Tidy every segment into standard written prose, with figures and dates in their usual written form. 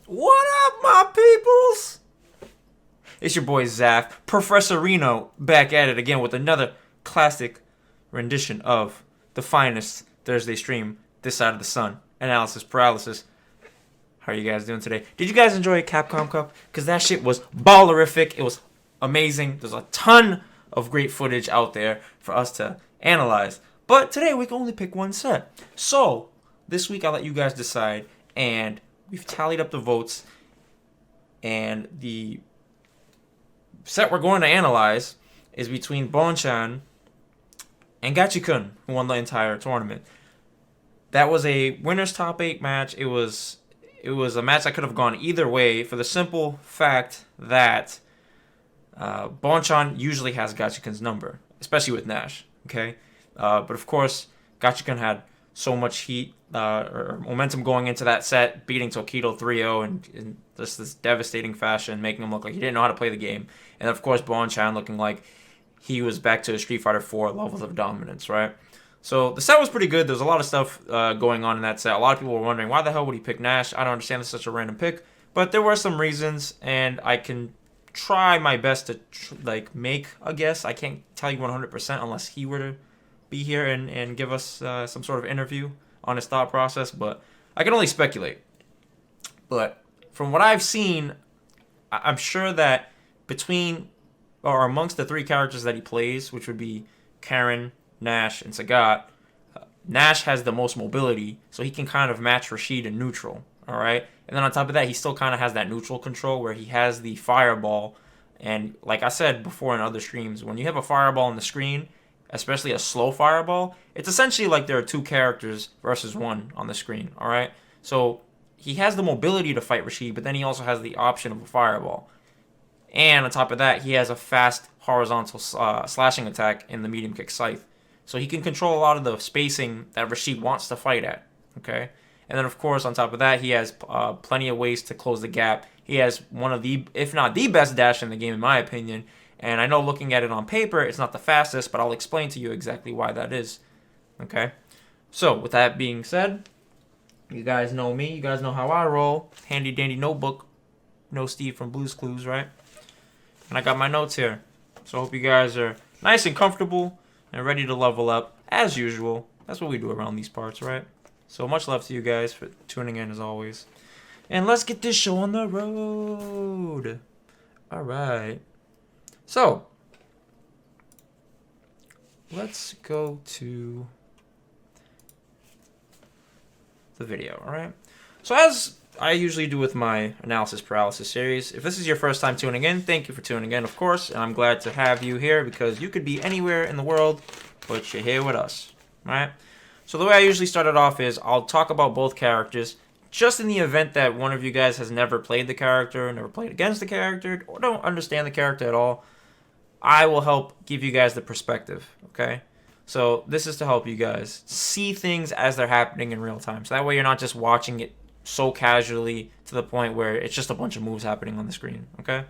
What up, my peoples? It's your boy Zaf, Professor Reno, back at it again with another classic rendition of the finest Thursday stream this side of the sun, Analysis Paralysis. How are you guys doing today? Did you guys enjoy Capcom Cup? Because that shit was ballerific. It was amazing. There's a ton of great footage out there for us to analyze. But today we can only pick one set. So, this week I'll let you guys decide, and we've tallied up the votes, and the set we're going to analyze is between Bonchan and Gachikun, who won the entire tournament. That was a winner's top 8 match. It was a match that could have gone either way for the simple fact that Bonchan usually has Gachikun's number, especially with Nash. Okay, but of course Gachikun had so much heat or momentum going into that set, beating Tokido 3-0 in just this devastating fashion, making him look like he didn't know how to play the game. And of course, Bonchan looking like he was back to Street Fighter 4 levels of dominance, right? So the set was pretty good. There's a lot of stuff going on in that set. A lot of people were wondering, why the hell would he pick Nash? I don't understand. This is such a random pick. But there were some reasons, and I can try my best to make a guess. I can't tell you 100% unless he were to be here and give us some sort of interview on his thought process, but I can only speculate. But from what I've seen, I'm sure that between or amongst the 3 characters that he plays, which would be Karen, Nash, and Sagat, Nash has the most mobility, so he can kind of match Rashid in neutral, all right? And then on top of that, he still kind of has that neutral control where he has the fireball, and like I said before in other streams, when you have a fireball on the screen, especially a slow fireball, it's essentially like there are 2 characters versus 1 on the screen, all right? So he has the mobility to fight Rashid, but then he also has the option of a fireball. And on top of that, he has a fast horizontal slashing attack in the medium kick scythe. So he can control a lot of the spacing that Rashid wants to fight at, okay? And then, of course, on top of that, he has plenty of ways to close the gap. He has one of the, if not the best dash in the game, in my opinion. And I know looking at it on paper, it's not the fastest, but I'll explain to you exactly why that is. Okay? So, with that being said, you guys know me. You guys know how I roll. Handy dandy notebook. No Steve from Blue's Clues, right? And I got my notes here. So I hope you guys are nice and comfortable and ready to level up, as usual. That's what we do around these parts, right? So much love to you guys for tuning in, as always. And let's get this show on the road. All right. So, let's go to the video, alright? So as I usually do with my Analysis Paralysis series, if this is your first time tuning in, thank you for tuning in, of course, and I'm glad to have you here because you could be anywhere in the world, but you're here with us, alright? So the way I usually start it off is I'll talk about both characters, just in the event that one of you guys has never played the character, never played against the character, or don't understand the character at all. I will help give you guys the perspective, okay? So this is to help you guys see things as they're happening in real time. So that way you're not just watching it so casually to the point where it's just a bunch of moves happening on the screen, okay?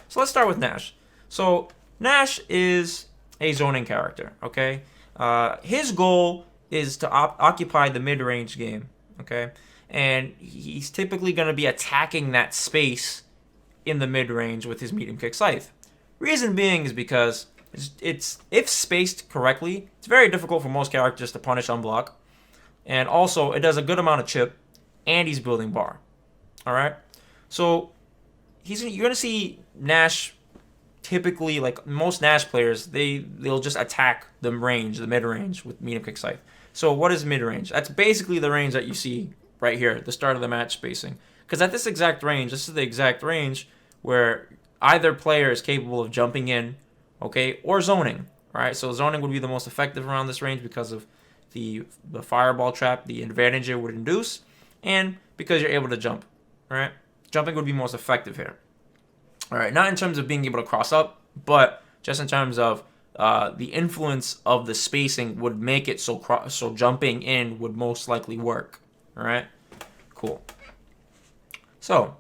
So let's start with Nash. So Nash is a zoning character, okay? His goal is to occupy the mid-range game, okay? And he's typically going to be attacking that space in the mid-range with his medium kick scythe. Reason being is because it's if spaced correctly, it's very difficult for most characters to punish unblock. And also, it does a good amount of chip, and he's building bar. Alright? So, you're going to see Nash typically, like most Nash players, they'll just attack the range, the mid-range with medium kick scythe. So, what is mid-range? That's basically the range that you see right here at the start of the match spacing. Because at this exact range, this is the exact range where either player is capable of jumping in, okay, or zoning, right? So zoning would be the most effective around this range because of the fireball trap, the advantage it would induce, and because you're able to jump, right? Jumping would be most effective here. All right, not in terms of being able to cross up, but just in terms of the influence of the spacing would make it so jumping in would most likely work, all right? Cool. So,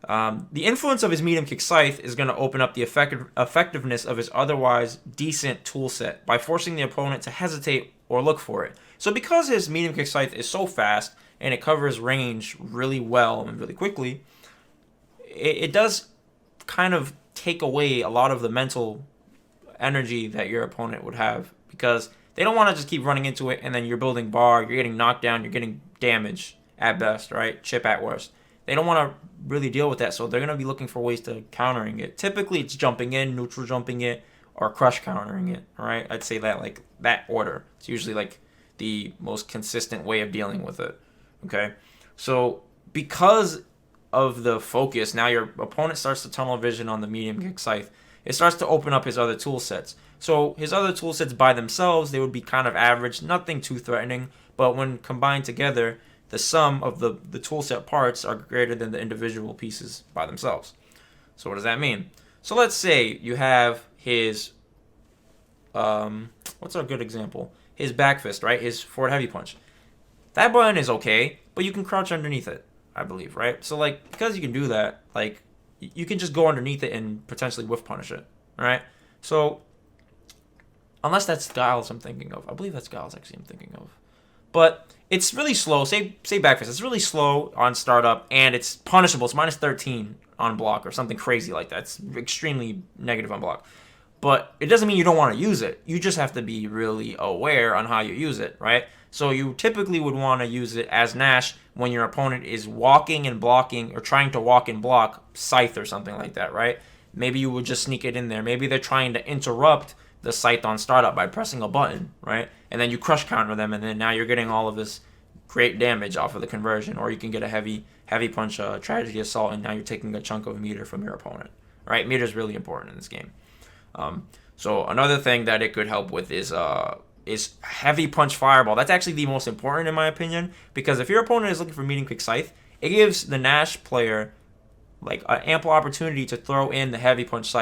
the influence of his medium kick scythe is going to open up the effectiveness of his otherwise decent toolset by forcing the opponent to hesitate or look for it. So because his medium kick scythe is so fast and it covers range really well and really quickly, it does kind of take away a lot of the mental energy that your opponent would have, because they don't want to just keep running into it and then you're building bar, you're getting knocked down, you're getting damage at best, right? Chip at worst. They don't want to really deal with that, so they're going to be looking for ways to countering it. Typically, it's jumping in, neutral jumping it, or crush countering it, right? I'd say that, like, that order. It's usually, like, the most consistent way of dealing with it, okay? So, because of the focus, now your opponent starts to tunnel vision on the medium kick scythe. It starts to open up his other tool sets. So his other tool sets by themselves, they would be kind of average, nothing too threatening, but when combined together, the sum of the tool set parts are greater than the individual pieces by themselves. So what does that mean? So let's say you have his, what's a good example? His back fist, right? His forward heavy punch. That button is okay, but you can crouch underneath it, I believe, right? So, like, because you can do that, like, you can just go underneath it and potentially whiff punish it, right? So, unless that's Giles I'm thinking of. I believe that's Giles actually I'm thinking of. But it's really slow. Say back fist. It's really slow on startup, and it's punishable. It's minus 13 on block or something crazy like that. It's extremely negative on block. But it doesn't mean you don't want to use it. You just have to be really aware on how you use it, right? So you typically would want to use it as Nash when your opponent is walking and blocking or trying to walk and block Scythe or something like that, right? Maybe you would just sneak it in there. Maybe they're trying to interrupt the Scythe on startup by pressing a button, right? And then you crush counter them, and then now you're getting all of this great damage off of the conversion. Or you can get a heavy punch, tragedy assault, and now you're taking a chunk of meter from your opponent, right? Meter is really important in this game. So another thing that it could help with is heavy punch fireball. That's actually the most important in my opinion, because if your opponent is looking for medium quick scythe, it gives the Nash player like an ample opportunity to throw in the heavy punch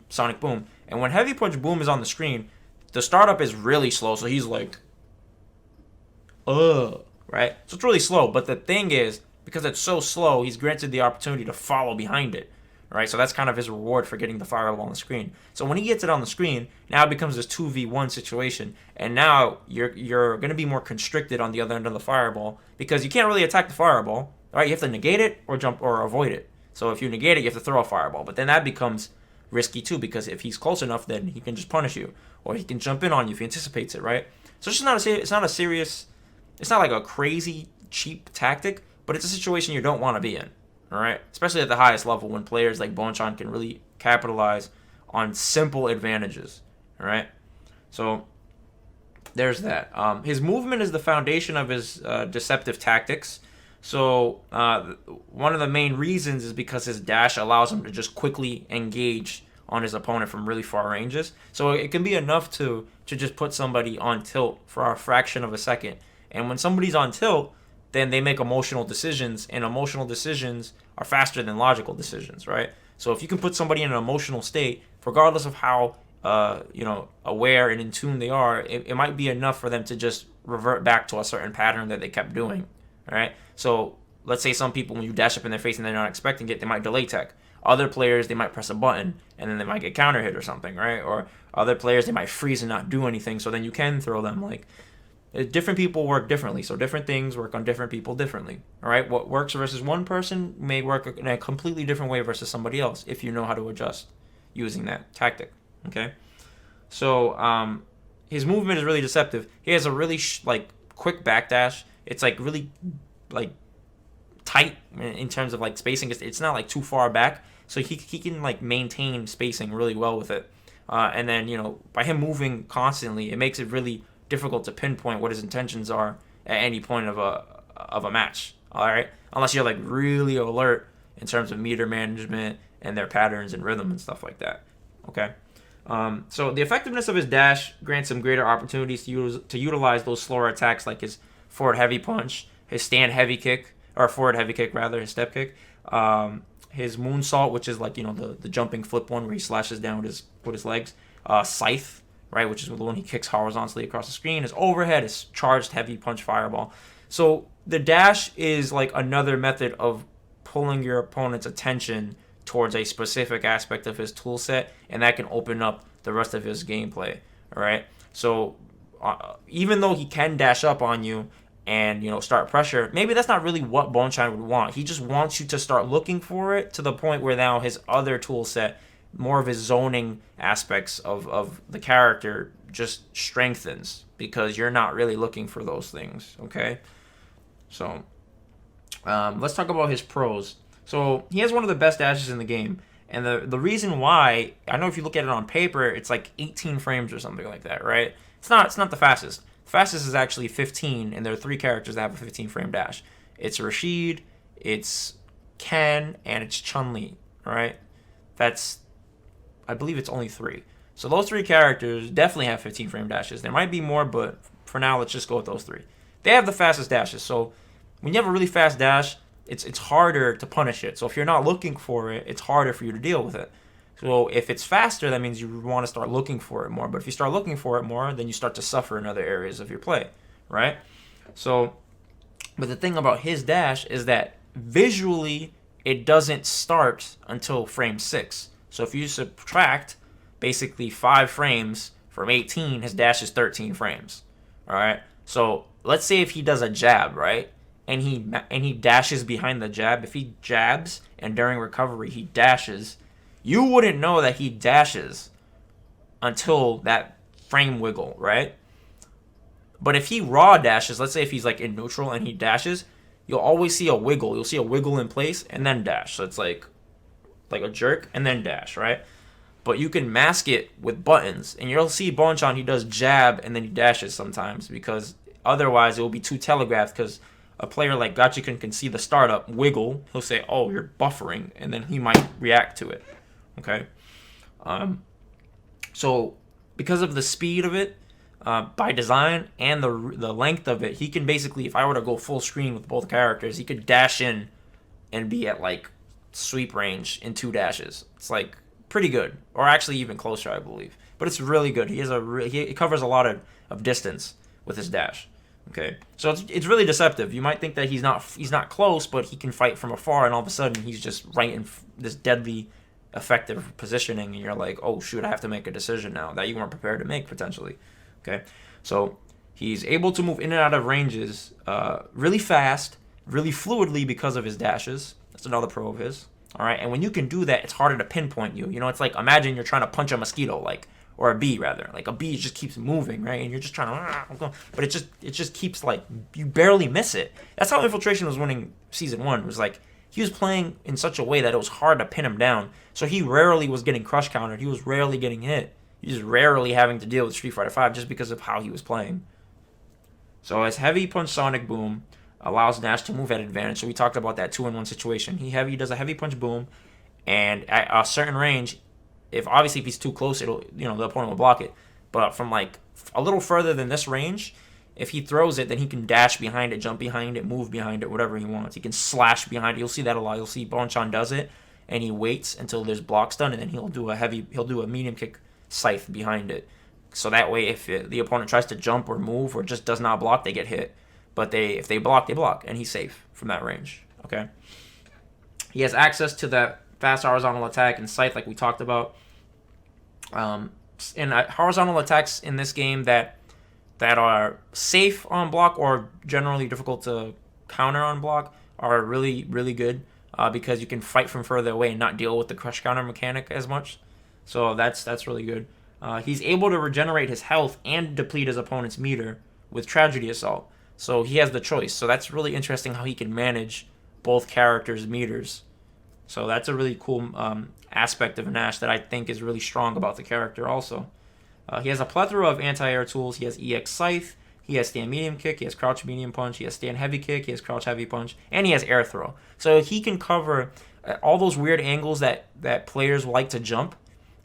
sonic boom. And when heavy punch boom is on the screen, the startup is really slow, so he's like, right? So it's really slow, but the thing is, because it's so slow, he's granted the opportunity to follow behind it. Right, so that's kind of his reward for getting the fireball on the screen. So when he gets it on the screen, now it becomes this 2v1 situation, and now you're going to be more constricted on the other end of the fireball, because you can't really attack the fireball. Right, you have to negate it or jump or avoid it. So if you negate it, you have to throw a fireball, but then that becomes risky too, because if he's close enough, then he can just punish you, or he can jump in on you if he anticipates it. Right, so it's not like a crazy cheap tactic, but it's a situation you don't want to be in. All right, especially at the highest level when players like Bonchan can really capitalize on simple advantages. All right, so there's that. His movement is the foundation of his deceptive tactics. So one of the main reasons is because his dash allows him to just quickly engage on his opponent from really far ranges. So it can be enough to just put somebody on tilt for a fraction of a second. And when somebody's on tilt, then they make emotional decisions, and emotional decisions are faster than logical decisions, right? So if you can put somebody in an emotional state, regardless of how aware and in tune they are, it might be enough for them to just revert back to a certain pattern that they kept doing, all right? So let's say some people, when you dash up in their face and they're not expecting it, they might delay tech. Other players, they might press a button, and then they might get counter hit or something, right? Or other players, they might freeze and not do anything, so then you can throw them. Like, different people work differently, so different things work on different people differently. All right, what works versus one person may work in a completely different way versus somebody else if you know how to adjust using that tactic. Okay, so his movement is really deceptive. He has a really quick backdash. It's like really like tight in terms of like spacing. It's not like too far back, so he can like maintain spacing really well with it. And then by him moving constantly, it makes it really difficult to pinpoint what his intentions are at any point of a match. All right, unless you're like really alert in terms of meter management and their patterns and rhythm and stuff like that. Okay, so the effectiveness of his dash grants him greater opportunities to utilize those slower attacks like his forward heavy punch, his stand heavy kick, or forward heavy kick rather, his step kick, his moonsault, which is like the jumping flip one where he slashes down with his legs, scythe, right, which is the one he kicks horizontally across the screen. His overhead is charged heavy punch fireball. So the dash is like another method of pulling your opponent's attention towards a specific aspect of his tool set, and that can open up the rest of his gameplay. All right, so even though he can dash up on you and, start pressure. Maybe that's not really what Bonchan would want. He just wants you to start looking for it to the point where now his other tool set, more of his zoning aspects of the character, just strengthens because you're not really looking for those things, okay? So, let's talk about his pros. So, he has one of the best dashes in the game. And the reason why, I know if you look at it on paper, it's like 18 frames or something like that, right? It's not the fastest. Fastest is actually 15, and there are 3 characters that have a 15 frame dash. It's Rashid, it's Ken, and it's Chun-Li, right? I believe it's only 3. So those 3 characters definitely have 15 frame dashes. There might be more, but for now, let's just go with those 3. They have the fastest dashes, so when you have a really fast dash, it's harder to punish it. So if you're not looking for it, it's harder for you to deal with it. So if it's faster, that means you want to start looking for it more. But if you start looking for it more, then you start to suffer in other areas of your play, right? So, but the thing about his dash is that visually, it doesn't start until frame 6. So if you subtract basically 5 frames from 18, his dash is 13 frames, all right? So let's say if he does a jab, right? And he dashes behind the jab. If he jabs and during recovery he dashes, you wouldn't know that he dashes until that frame wiggle, right? But if he raw dashes, let's say if he's like in neutral and he dashes, you'll always see a wiggle. You'll see a wiggle in place and then dash. So it's like a jerk and then dash, right? But you can mask it with buttons, and you'll see Bonchan, he does jab and then he dashes sometimes because otherwise it will be too telegraphed because a player like Gachikun can see the startup wiggle. He'll say, oh, you're buffering, and then he might react to it. Okay? So because of the speed of it, by design, and the length of it, he can basically, if I were to go full screen with both characters, he could dash in and be at like sweep range in 2 dashes. It's like pretty good, or actually even closer, I believe. But it's really good. He covers a lot of distance with his dash. Okay, so it's really deceptive. You might think that he's not close, but he can fight from afar, and all of a sudden he's just right in this deadly, effective positioning, and you're like, oh shoot, I have to make a decision now that you weren't prepared to make potentially. Okay, so he's able to move in and out of ranges really fast, really fluidly because of his dashes. That's another pro of his. All right, and when you can do that, it's harder to pinpoint you. It's like, imagine you're trying to punch a mosquito, or a bee rather. Like a bee just keeps moving, right? And you're just trying to, but it just keeps like, you barely miss it. That's how Infiltration was winning Season 1. It was like, he was playing in such a way that it was hard to pin him down. So he rarely was getting crush countered. He was rarely getting hit. He was rarely having to deal with Street Fighter V just because of how he was playing. So his heavy punch Sonic Boom allows Nash to move at advantage. So we talked about that 2-in-1 situation. He does a heavy punch boom, and at a certain range, if he's too close, the opponent will block it. But from like a little further than this range, if he throws it, then he can dash behind it, jump behind it, move behind it, whatever he wants. He can slash behind it. You'll see that a lot. You'll see Bonchan does it, and he waits until there's blocks done, and then he'll do a medium kick scythe behind it. So that way, if the opponent tries to jump or move or just does not block, they get hit. But if they block, they block, and he's safe from that range. Okay. He has access to that fast horizontal attack and scythe, like we talked about. And horizontal attacks in this game that are safe on block or generally difficult to counter on block are really, really good because you can fight from further away and not deal with the crush counter mechanic as much. So that's really good. He's able to regenerate his health and deplete his opponent's meter with Tragedy Assault. So he has the choice. So that's really interesting how he can manage both characters' meters. So that's a really cool aspect of Nash that I think is really strong about the character also. He has a plethora of anti-air tools. He has EX Scythe, he has Stand Medium Kick, he has Crouch Medium Punch, he has Stand Heavy Kick, he has Crouch Heavy Punch, and he has Air Throw. So he can cover all those weird angles that players like to jump.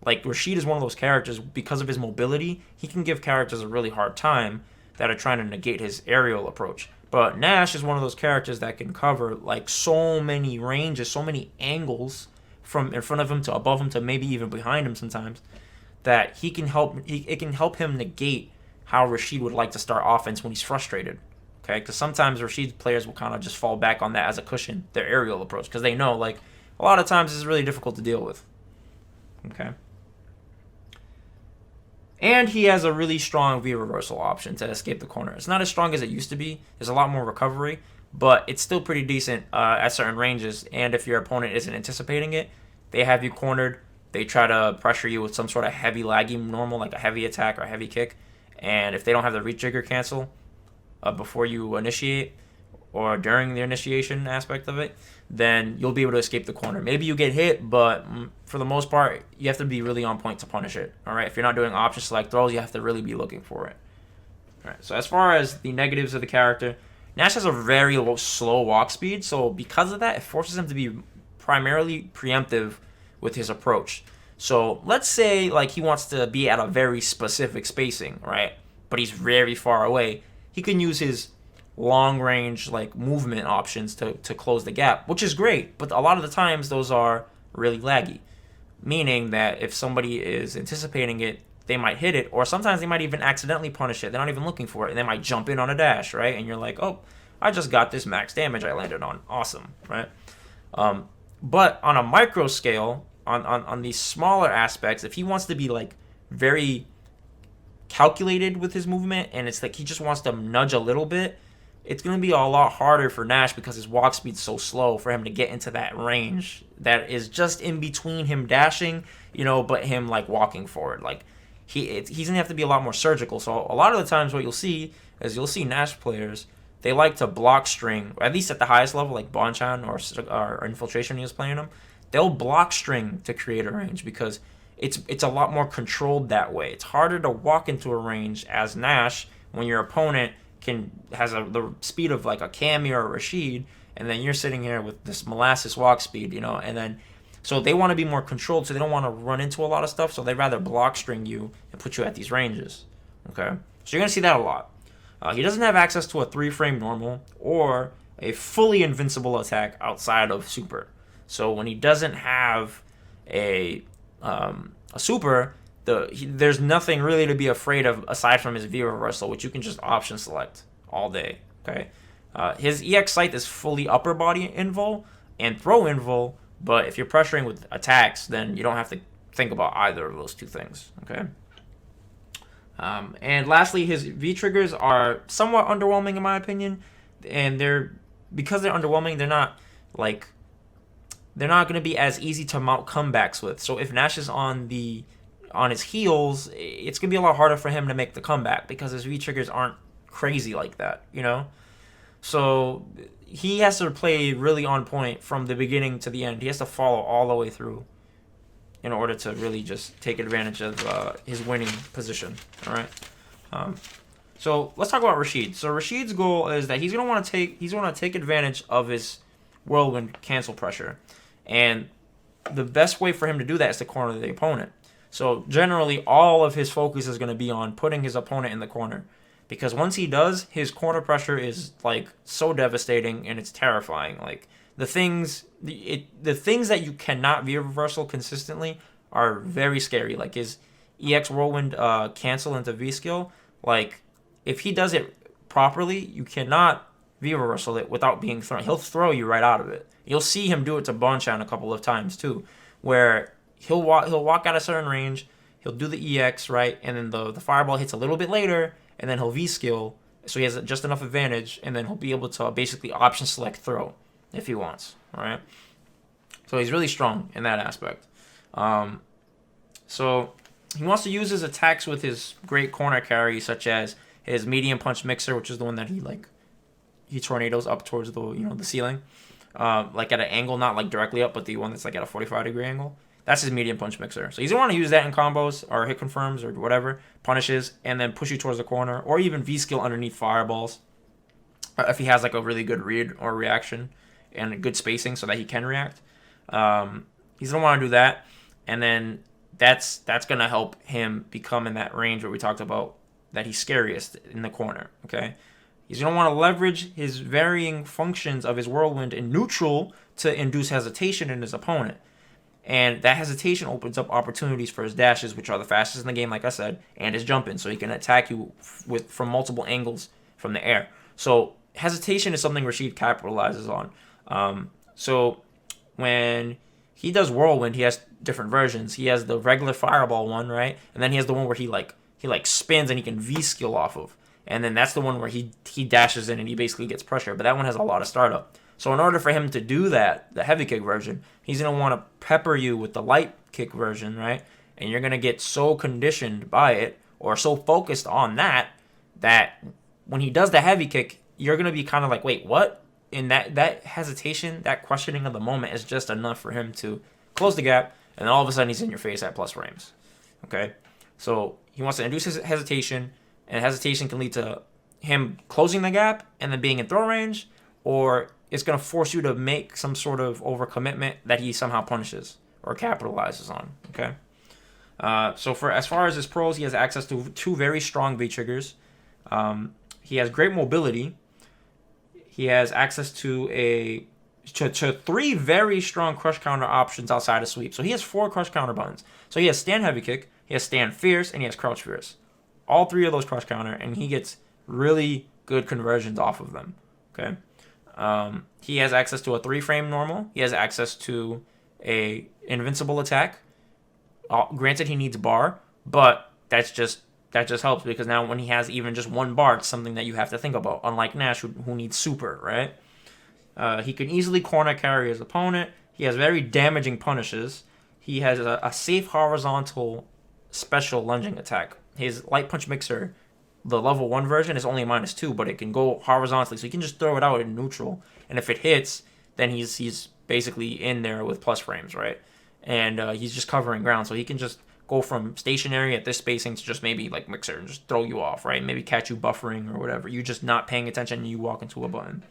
Like Rashid is one of those characters, because of his mobility, he can give characters a really hard time that are trying to negate his aerial approach. But Nash is one of those characters that can cover like so many ranges, so many angles from in front of him to above him to maybe even behind him sometimes, that it can help him negate how Rashid would like to start offense when he's frustrated. Okay, because sometimes Rashid's players will kind of just fall back on that as a cushion, their aerial approach, because they know like a lot of times it's really difficult to deal with. Okay. And he has a really strong V reversal option to escape the corner. It's not as strong as it used to be. There's a lot more recovery, but it's still pretty decent at certain ranges. And if your opponent isn't anticipating it, they have you cornered. They try to pressure you with some sort of heavy laggy normal, like a heavy attack or a heavy kick. And if they don't have the retrigger cancel before you initiate or during the initiation aspect of it, then you'll be able to escape the corner. Maybe you get hit, but for the most part, you have to be really on point to punish it. All right, if you're not doing option select throws, you have to really be looking for it. All right, so as far as the negatives of the character, Nash has a very slow walk speed, so because of that, it forces him to be primarily preemptive with his approach. So let's say like he wants to be at a very specific spacing, right? But he's very far away. He can use his long range like movement options to close the gap, which is great, but a lot of the times those are really laggy, meaning that if somebody is anticipating it, they might hit it, or sometimes they might even accidentally punish it. They're not even looking for it, and they might jump in on a dash, right? And you're like, oh, I just got this max damage I landed on, awesome, right? But on a micro scale, on these smaller aspects, if he wants to be like very calculated with his movement, and it's like he just wants to nudge a little bit, it's going to be a lot harder for Nash because his walk speed's so slow for him to get into that range that is just in between him dashing, but him like walking forward. Like he's going to have to be a lot more surgical. So a lot of the times what you'll see Nash players, they like to block string, or at least at the highest level, like Bonchan or Infiltration when he was playing them. They'll block string to create a range because it's a lot more controlled that way. It's harder to walk into a range as Nash when your opponent has the speed of like a Cammy or a Rashid, and then you're sitting here with this molasses walk speed, and then so they want to be more controlled, so they don't want to run into a lot of stuff, so they'd rather block string you and put you at these ranges. Okay, so you're gonna see that a lot. He doesn't have access to a 3-frame normal or a fully invincible attack outside of super. So when he doesn't have a super, there's nothing really to be afraid of aside from his V reversal, which you can just option select all day. Okay, his EX Scythe is fully upper body invul and throw invul, but if you're pressuring with attacks, then you don't have to think about either of those two things. Okay. And lastly, his V triggers are somewhat underwhelming in my opinion, and because they're underwhelming, they're not going to be as easy to mount comebacks with. So if Nash is on his heels, it's going to be a lot harder for him to make the comeback because his V-triggers aren't crazy like that, So he has to play really on point from the beginning to the end. He has to follow all the way through in order to really just take advantage of his winning position, all right? So let's talk about Rashid. So Rashid's goal is that he's going to take advantage of his whirlwind cancel pressure. And the best way for him to do that is to corner the opponent. So generally, all of his focus is going to be on putting his opponent in the corner, because once he does, his corner pressure is like so devastating and it's terrifying. Like the things that you cannot V reversal consistently are very scary. Like his EX whirlwind cancel into V skill. Like if he does it properly, you cannot V reversal it without being thrown. He'll throw you right out of it. You'll see him do it to Bonchan a couple of times too, where he'll walk out a certain range, he'll do the EX, right, and then the fireball hits a little bit later, and then he'll V-skill, so he has just enough advantage, and then he'll be able to basically option select throw if he wants, all right? So he's really strong in that aspect. So he wants to use his attacks with his great corner carry, such as his medium punch mixer, which is the one that he tornadoes up towards the ceiling. Like at an angle, not like directly up, but the one that's like at a 45-degree angle. That's his medium punch mixer. So he's going to want to use that in combos or hit confirms or whatever, punishes, and then push you towards the corner, or even V-skill underneath fireballs if he has like a really good read or reaction and good spacing so that he can react. He's going to want to do that, and then that's going to help him become in that range where we talked about that he's scariest in the corner, okay? He's going to want to leverage his varying functions of his whirlwind in neutral to induce hesitation in his opponent. And that hesitation opens up opportunities for his dashes, which are the fastest in the game, like I said, and his jump-in, so he can attack you from multiple angles from the air. So hesitation is something Rashid capitalizes on. So when he does whirlwind, he has different versions. He has the regular fireball one, right? And then he has the one where he he like spins and he can V-skill off of. And then that's the one where he dashes in and he basically gets pressure. But that one has a lot of startup. So in order for him to do that, the heavy kick version, he's going to want to pepper you with the light kick version, right? And you're going to get so conditioned by it or so focused on that when he does the heavy kick, you're going to be kind of like, wait, what? And that hesitation, that questioning of the moment is just enough for him to close the gap. And then all of a sudden he's in your face at plus frames. Okay? So he wants to induce his hesitation. And hesitation can lead to him closing the gap and then being in throw range, or it's going to force you to make some sort of overcommitment that he somehow punishes or capitalizes on. Okay. So for as far as his pros, he has access to 2 very strong V triggers. He has great mobility. He has access to 3 very strong crush counter options outside of sweep. So he has 4 crush counter buttons. So he has stand heavy kick, he has stand fierce, and he has crouch fierce. All 3 of those crush counter, and he gets really good conversions off of them. Okay. He has access to a 3-frame normal. He has access to a invincible attack. Granted, he needs bar, but that just helps because now when he has even just 1 bar, it's something that you have to think about. Unlike Nash, who needs super, right? He can easily corner carry his opponent. He has very damaging punishes. He has a safe horizontal special lunging attack. His light punch mixer, the level 1 version, is only -2, but it can go horizontally, so you can just throw it out in neutral. And if it hits, then he's basically in there with plus frames, right? And he's just covering ground, so he can just go from stationary at this spacing to just maybe like mixer and just throw you off, right? Maybe catch you buffering or whatever. You just not paying attention and you walk into a button.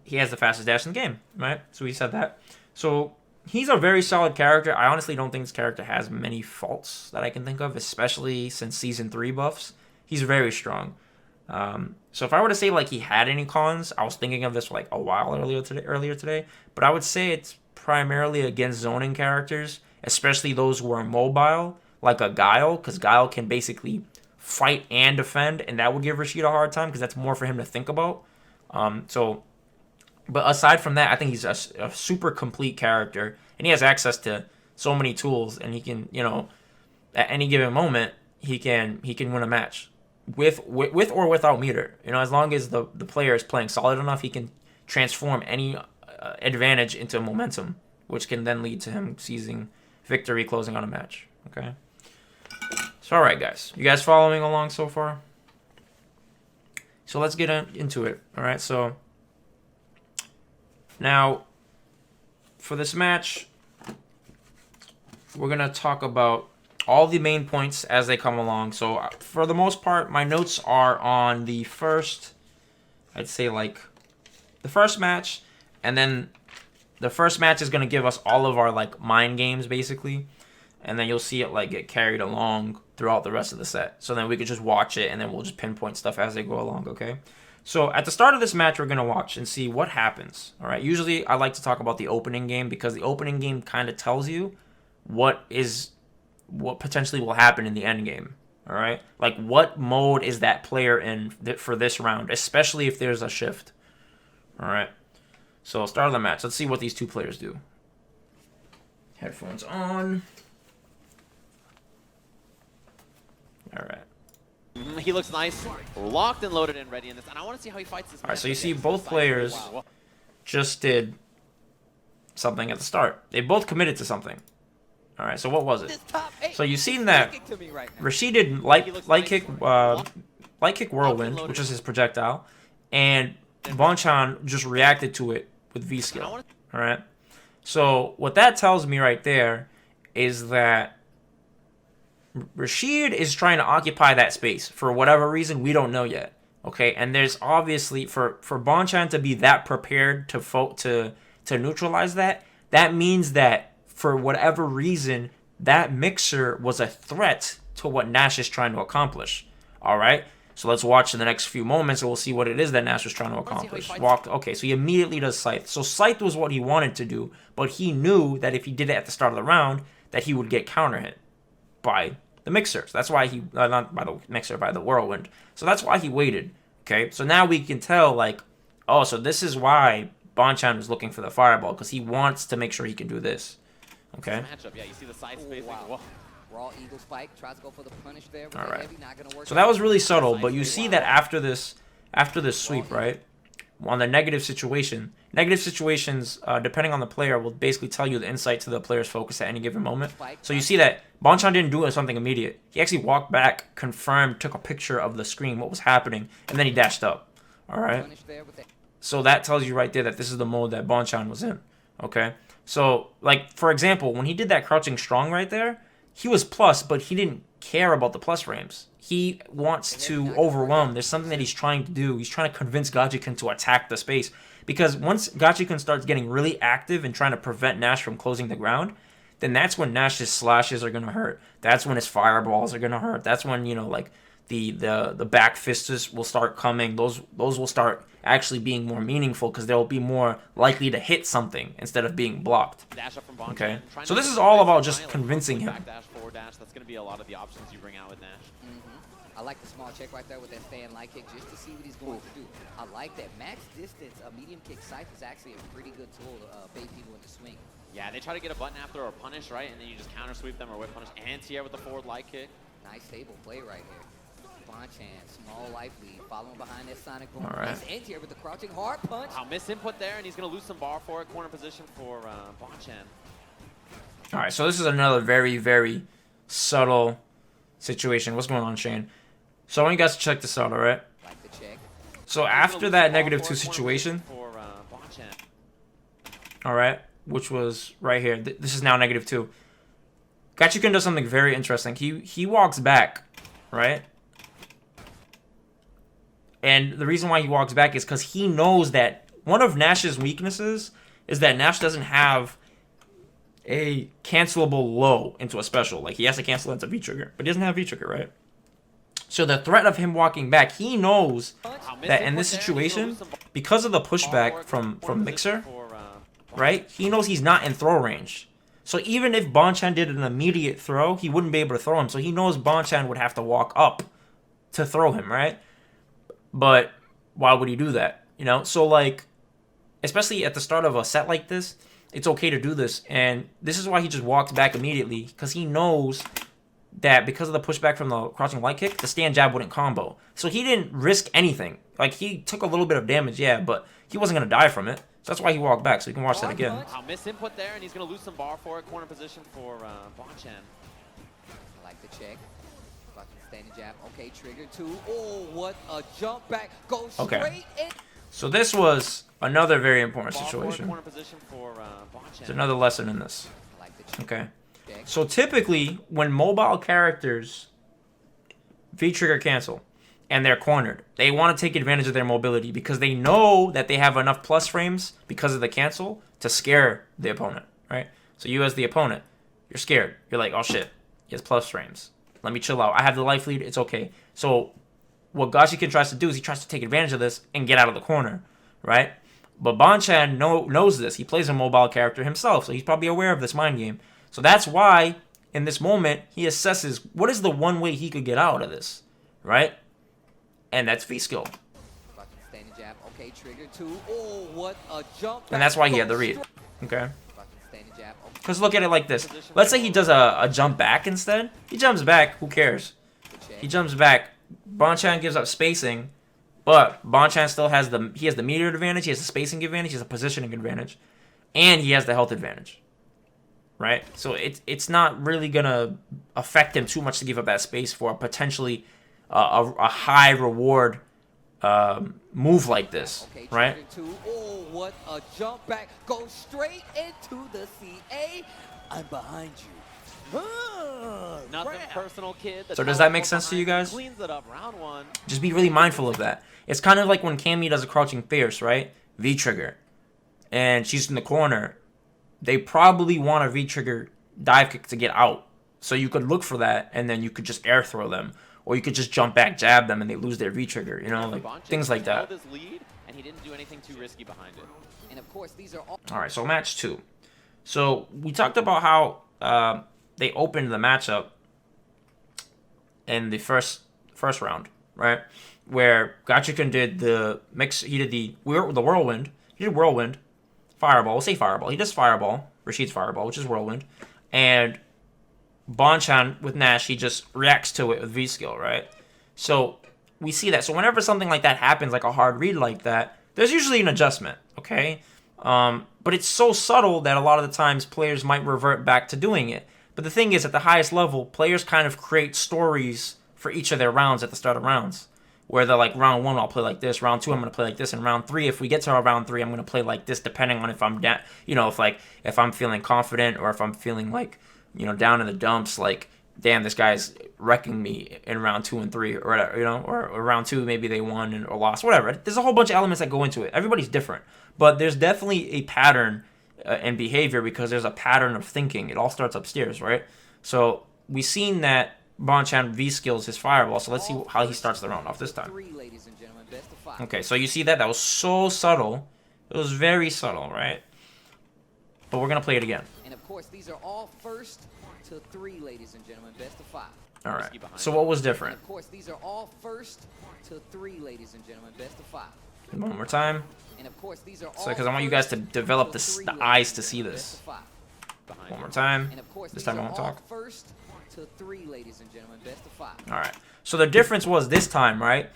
He has the fastest dash in the game, right? So we said that. So he's a very solid character. I honestly don't think this character has many faults that I can think of, especially since Season 3 buffs. He's very strong. So if I were to say like he had any cons, I was thinking of this like a while earlier today, but I would say it's primarily against zoning characters, especially those who are mobile, like a Guile, because Guile can basically fight and defend, and that would give Rashid a hard time because that's more for him to think about. But aside from that, I think he's a super complete character, and he has access to so many tools, and he can, at any given moment, he can win a match with or without meter. As long as the player is playing solid enough, he can transform any advantage into momentum, which can then lead to him seizing victory, closing on a match. Okay. So, all right, guys. You guys following along so far? So let's get into it. All right. So now, for this match, we're gonna talk about all the main points as they come along. So for the most part, my notes are on the first, I'd say like the first match, and then the first match is going to give us all of our like mind games basically, and then you'll see it like get carried along throughout the rest of the set. So then we could just watch it and then we'll just pinpoint stuff as they go along, okay? So at the start of this match, we're going to watch and see what happens, all right? Usually I like to talk about the opening game because the opening game kind of tells you what potentially will happen in the end game. All right, like what mode is that player in for this round, especially if there's a shift. All right, so start of the match. Let's see what these 2 players do. Headphones on. All right. He looks nice, locked and loaded and ready in this, and I want to see how he fights this. All right, so you see both players just did something at the start. They both committed to something. All right, so what was it? So you've seen that Rashid did light kick whirlwind, which is his projectile, and Bonchan just reacted to it with V skill. All right, so what that tells me right there is that Rashid is trying to occupy that space for whatever reason we don't know yet. Okay, and there's obviously for Bonchan to be that prepared to neutralize that. That means that for whatever reason, that mixer was a threat to what Nash is trying to accomplish. All right? So let's watch in the next few moments and we'll see what it is that Nash was trying to accomplish. Okay, so he immediately does Scythe. So Scythe was what he wanted to do, but he knew that if he did it at the start of the round, that he would get counter hit by the mixer. So that's why he, not by the mixer, by the whirlwind. So that's why he waited. Okay, so now we can tell, like, oh, so this is why Bonchan was looking for the fireball, because he wants to make sure he can do this. Okay. Matchup, yeah, you see the side spacing. Wow. Raw eagle spike, tries to go for the punish there. All right. Heavy, not gonna work So that was really subtle, but you see that after this sweep, right? On the negative situations, depending on the player, will basically tell you the insight to the player's focus at any given moment. So you see that Bonchan didn't do something immediate. He actually walked back, confirmed, took a picture of the screen, what was happening, and then he dashed up. All right. So that tells you right there that this is the mode that Bonchan was in. Okay. So, like, for example, when he did that crouching strong right there, he was plus, but he didn't care about the plus frames. He wants to overwhelm. There's something that he's trying to do. He's trying to convince Gachikun to attack the space. Because once Gachikun starts getting really active and trying to prevent Nash from closing the ground, then that's when Nash's slashes are going to hurt. That's when his fireballs are going to hurt. That's when, you know, like, the back fists will start coming. Those will start actually being more meaningful because they'll be more likely to hit something instead of being blocked. Okay, so this is all about just convincing him. Dash, forward dash, that's going to be a lot of the options you bring out with Nash. I like the small check right there with that stand light kick just to see what he's going to do. I like that. Max distance, a medium kick scythe is actually a pretty good tool to bait people into swing. Yeah, they try to get a button after or punish, right? And then you just counter sweep them or whip punish. Anti-air with the forward light kick. Nice stable play right here. Bonchan, small life lead, following behind that Sonic Boom. All right. Nice anti-air with the crouching hard punch. Wow, miss input there, and he's going to lose some bar for it. Corner position for Bonchan. All right, so this is another very, very subtle situation. What's going on, Shane? So I want you guys to check this out, all right? Like the check. So after that -2 situation, For Bonchan. all right, which was right here. This is now -2. Gachikun does something very interesting. He walks back, right? And the reason why he walks back is because he knows that one of Nash's weaknesses is that Nash doesn't have a cancelable low into a special. Like, he has to cancel into V-trigger, but he doesn't have V-trigger, right? So the threat of him walking back, he knows that in this situation, because of the pushback from Mixer, right, he knows he's not in throw range. So even if Bonchan did an immediate throw, he wouldn't be able to throw him. So he knows Bonchan would have to walk up to throw him, right? But why would he do that? You know, so like, especially at the start of a set like this, it's okay to do this. And this is why he just walked back immediately, because he knows that because of the pushback from the crouching light kick, the stand jab wouldn't combo. So he didn't risk anything. Like, he took a little bit of damage, yeah, but he wasn't going to die from it. So that's why he walked back, so you can watch that again. Wow, miss input there, and he's going to lose some bar for it. Corner position for Bonchan. I like the check. Standing jab. Okay, trigger 2. Oh, what a jump back. Go straight in. So this was another very important situation. Corner position for Bonchan. There's another lesson in this. I like the check. Okay. So typically, when mobile characters V-trigger cancel and they're cornered, they want to take advantage of their mobility because they know that they have enough plus frames because of the cancel to scare the opponent, right? So you as the opponent, you're scared. You're like, oh shit, he has plus frames. Let me chill out. I have the life lead. It's okay. So what Gachikun tries to do is he tries to take advantage of this and get out of the corner, right? But Bonchan knows this. He plays a mobile character himself, so he's probably aware of this mind game. So that's why, in this moment, he assesses what is the one way he could get out of this, right? And that's V-skill. Standing jab. Okay, trigger 2. Oh, what a jump. And that's why he had the read, okay? Standing jab. Because look at it like this. Let's say he does a jump back instead. He jumps back. Who cares? He jumps back. Bonchan gives up spacing, but Bonchan still has the meter advantage. He has the spacing advantage. He has a positioning advantage, and he has the health advantage. Right? So it's not really going to affect him too much to give up that space for a potentially a high reward move like this, okay, right? Oh, what a jump back. Go straight into the CA. I'm behind you. Nothing personal, kid. So does that make sense to you guys? Cleans it up. Round 1. Just be really mindful of that. It's kind of like when Cammy does a crouching fierce, right? V-trigger. And she's in the corner. They probably want a V-trigger dive kick to get out. So you could look for that, and then you could just air throw them. Or you could just jump back, jab them, and they lose their V-trigger. You know, like things like that. Held his lead, and he didn't do anything too risky behind it. And of course, these are all right, so match 2. So we talked about how they opened the matchup in the first round, right? Where Gachikun did the mix. He did the whirlwind. He did whirlwind, fireball. We'll say fireball. He does fireball. Rashid's fireball, which is whirlwind, and Bonchan with Nash, he just reacts to it with V-skill, right? So we see that. So whenever something like that happens, like a hard read like that, there's usually an adjustment, okay? But it's so subtle that a lot of the times players might revert back to doing it. But the thing is, at the highest level, players kind of create stories for each of their rounds at the start of rounds. Where they're like, round 1, I'll play like this. Round 2, I'm going to play like this. And round 3, if we get to round 3, I'm going to play like this, depending on if I'm down, if I'm feeling confident or if I'm feeling like, down in the dumps, like, damn, this guy's wrecking me in round 2 and 3 or whatever, or round 2, maybe they won or lost, whatever. There's a whole bunch of elements that go into it. Everybody's different. But there's definitely a pattern in behavior because there's a pattern of thinking. It all starts upstairs, right? So we've seen that Bonchan V-skills his fireball, so let's see how he starts the round off this time. Okay, so you see that? That was so subtle. It was very subtle, right? But we're going to play it again. And of course, these are all first to 3, ladies and gentlemen, best of 5. All right, so what was different? And of course, these are all first to 3, ladies and gentlemen, best of 5. One more time. And of course, these are all because I want you guys to develop the eyes to see this. One more time. This time I won't talk. First to 3, ladies and gentlemen, best of 5. All right. So the difference was this time, right?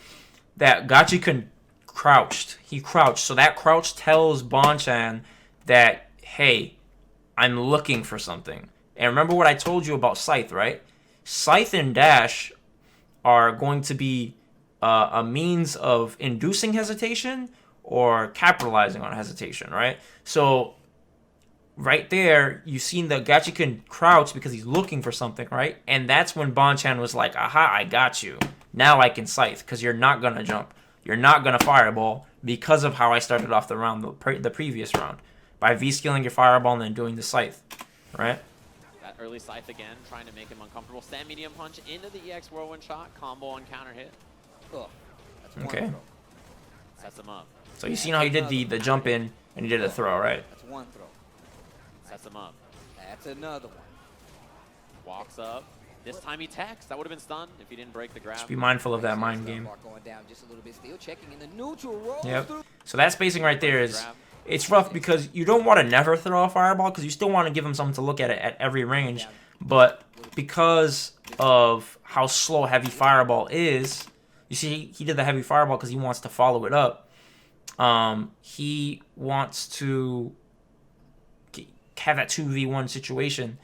That Gachikun crouched. He crouched. So that crouch tells Bonchan that, hey, I'm looking for something. And remember what I told you about Scythe, right? Scythe and Dash are going to be a means of inducing hesitation or capitalizing on hesitation, right? So right there, you've seen the Gachikun crouch because he's looking for something, right? And that's when Bonchan was like, aha, I got you. Now I can Scythe because you're not going to jump. You're not going to Fireball because of how I started off the round, the previous round. By V-skilling your Fireball and then doing the Scythe, right? That early Scythe again, trying to make him uncomfortable. Stand medium punch into the EX whirlwind shot, combo on counter hit. Oh, that's okay. Sets him up. So you seen how he did the jump in and he did a throw, right? That's one throw. Sets him up. That's another one. Walks up. This time he techs. That would have been stunned if he didn't break the grab. Just be mindful of that mind game. Going down just a little bit. Still checking in the neutral roll. Yep. So that spacing right there is, it's rough because you don't want to never throw a Fireball because you still want to give him something to look at it at every range. But because of how slow Heavy Fireball is, you see he did the Heavy Fireball because he wants to follow it up. He wants to have that 2v1 situation,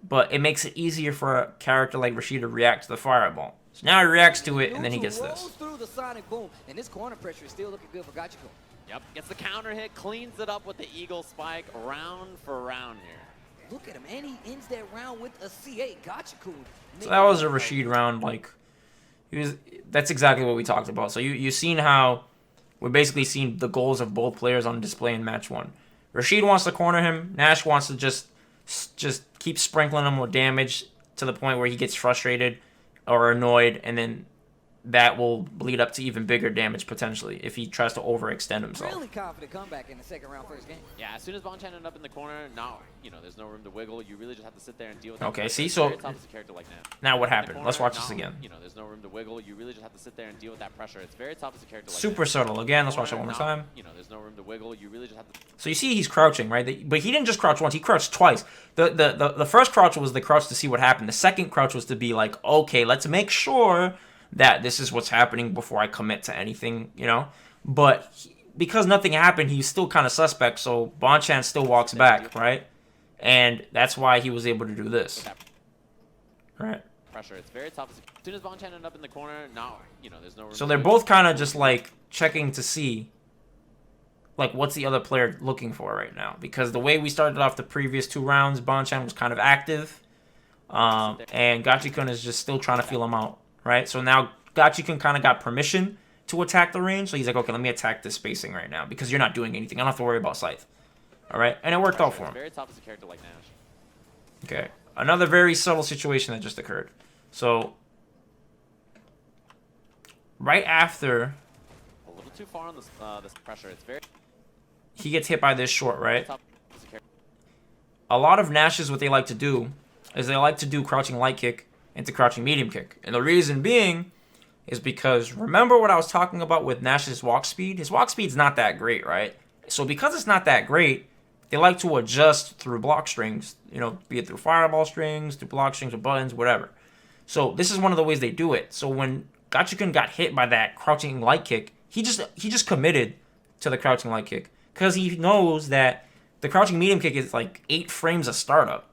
but it makes it easier for a character like Rashid to react to the Fireball. So now he reacts to it, and then he gets this. Through the sonic boom, and this corner pressure is still looking good for Gachikun. Yep, gets the counter hit, cleans it up with the Eagle Spike, round for round here. Look at him, and he ends that round with a C8. Gachikun. So that was a Rashid round, like, that's exactly what we talked about. So you've seen how we're basically seeing the goals of both players on display in match 1. Rashid wants to corner him. Nash wants to just keep sprinkling him with damage to the point where he gets frustrated or annoyed, and then that will bleed up to even bigger damage potentially if he tries to overextend himself. Really confident comeback in the second round first game. Yeah, as soon as Bonchan ended up in the corner, now there's no room to wiggle. You really just have to sit there and deal with that. Okay, see, so a character like now what happened? Let's watch this again. There's no room to wiggle. You really just have to sit there and deal with that pressure. It's very tough as a character like super that. subtle. Again, let's watch it one more time. There's no room to wiggle. You really just have to. So you see he's crouching, right? But he didn't just crouch once. He crouched twice. The first crouch was the crouch to see what happened. The second crouch was to be like, okay, let's make sure that this is what's happening before I commit to anything, But because nothing happened, he's still kind of suspect, so Bonchan still walks back, right? And that's why he was able to do this. Right. Pressure. It's very tough. As soon as Bonchan ended up in the corner, now, there's no room. So they're both kind of just like checking to see like what's the other player looking for right now, because the way we started off the previous 2 rounds, Bonchan was kind of active. And Gachikun is just still trying to feel him out. Right, so now Gachikun kind of got permission to attack the range. So he's like, okay, let me attack this spacing right now because you're not doing anything. I don't have to worry about Scythe. All right, and it worked out for him. Very tough as a character like Nash. Okay, another very subtle situation that just occurred. So right after a little too far on this pressure. It's very. He gets hit by this short, right? A lot of Nash's what they like to do is they like to do crouching light kick into crouching medium kick. And the reason being is because remember what I was talking about with Nash's walk speed? His walk speed's not that great, right? So because it's not that great, they like to adjust through block strings, you know, be it through fireball strings, through block strings or buttons, whatever. So this is one of the ways they do it. So when Gachikun got hit by that crouching light kick, he just committed to the crouching light kick because he knows that the crouching medium kick is like 8 frames of startup.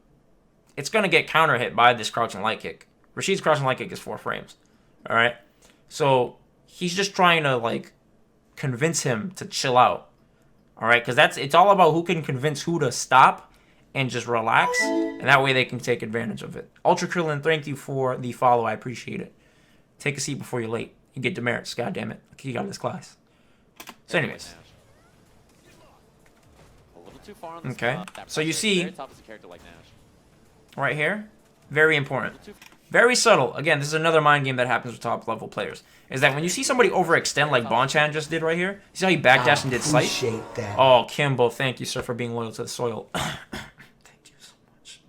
It's going to get counter hit by this crouching light kick. Rashid's crouching light kick is 4 frames. All right? So he's just trying to like convince him to chill out. All right? Because it's all about who can convince who to stop and just relax. And that way they can take advantage of it. Ultra Krillin, thank you for the follow. I appreciate it. Take a seat before you're late. You get demerits. God damn it. I kick you out of this class. So anyways. Too far on the okay, spot. so you see very tough as a character like Nash. Right here, very important, very subtle. Again, this is another mind game that happens with top level players. Is that when you see somebody overextend like Bonchan just did right here, you see how he backdashed and did sight? Oh, Kimbo, thank you, sir, for being loyal to the soil. Thank you so much.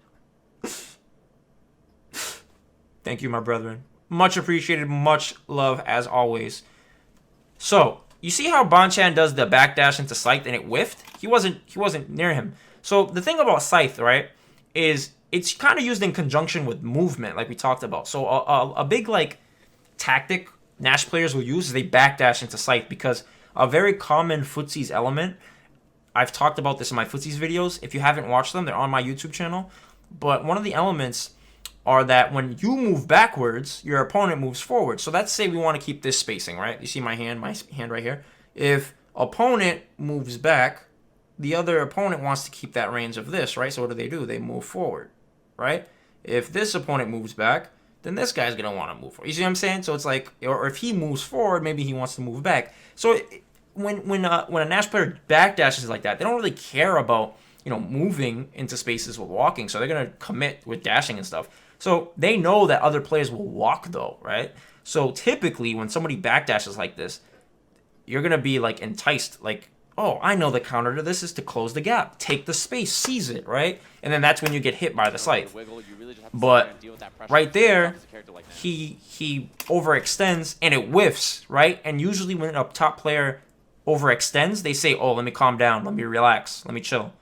Thank you, my brethren. Much appreciated, much love as always. So you see how Bonchan does the backdash into Scythe and it whiffed? He wasn't near him. So the thing about Scythe, right, is it's kind of used in conjunction with movement, like we talked about. So a big like tactic Nash players will use is they backdash into Scythe because a very common footsies element. I've talked about this in my footsies videos. If you haven't watched them, they're on my YouTube channel. But one of the elements are that when you move backwards, your opponent moves forward. So let's say we want to keep this spacing, right? You see my hand right here. If opponent moves back, the other opponent wants to keep that range of this, right? So what do? They move forward, right? If this opponent moves back, then this guy's going to want to move forward. You see what I'm saying? So it's like, or if he moves forward, maybe he wants to move back. So when a Nash player backdashes like that, they don't really care about, you know, moving into spaces with walking. So they're going to commit with dashing and stuff. So they know that other players will walk though, right? So typically when somebody backdashes like this, you're going to be like enticed, like, oh, I know the counter to this is to close the gap. Take the space, seize it, right? And then that's when you get hit by the Scythe. But right there, he overextends and it whiffs, right? And usually when a top player overextends, they say, oh, let me calm down, let me relax, let me chill,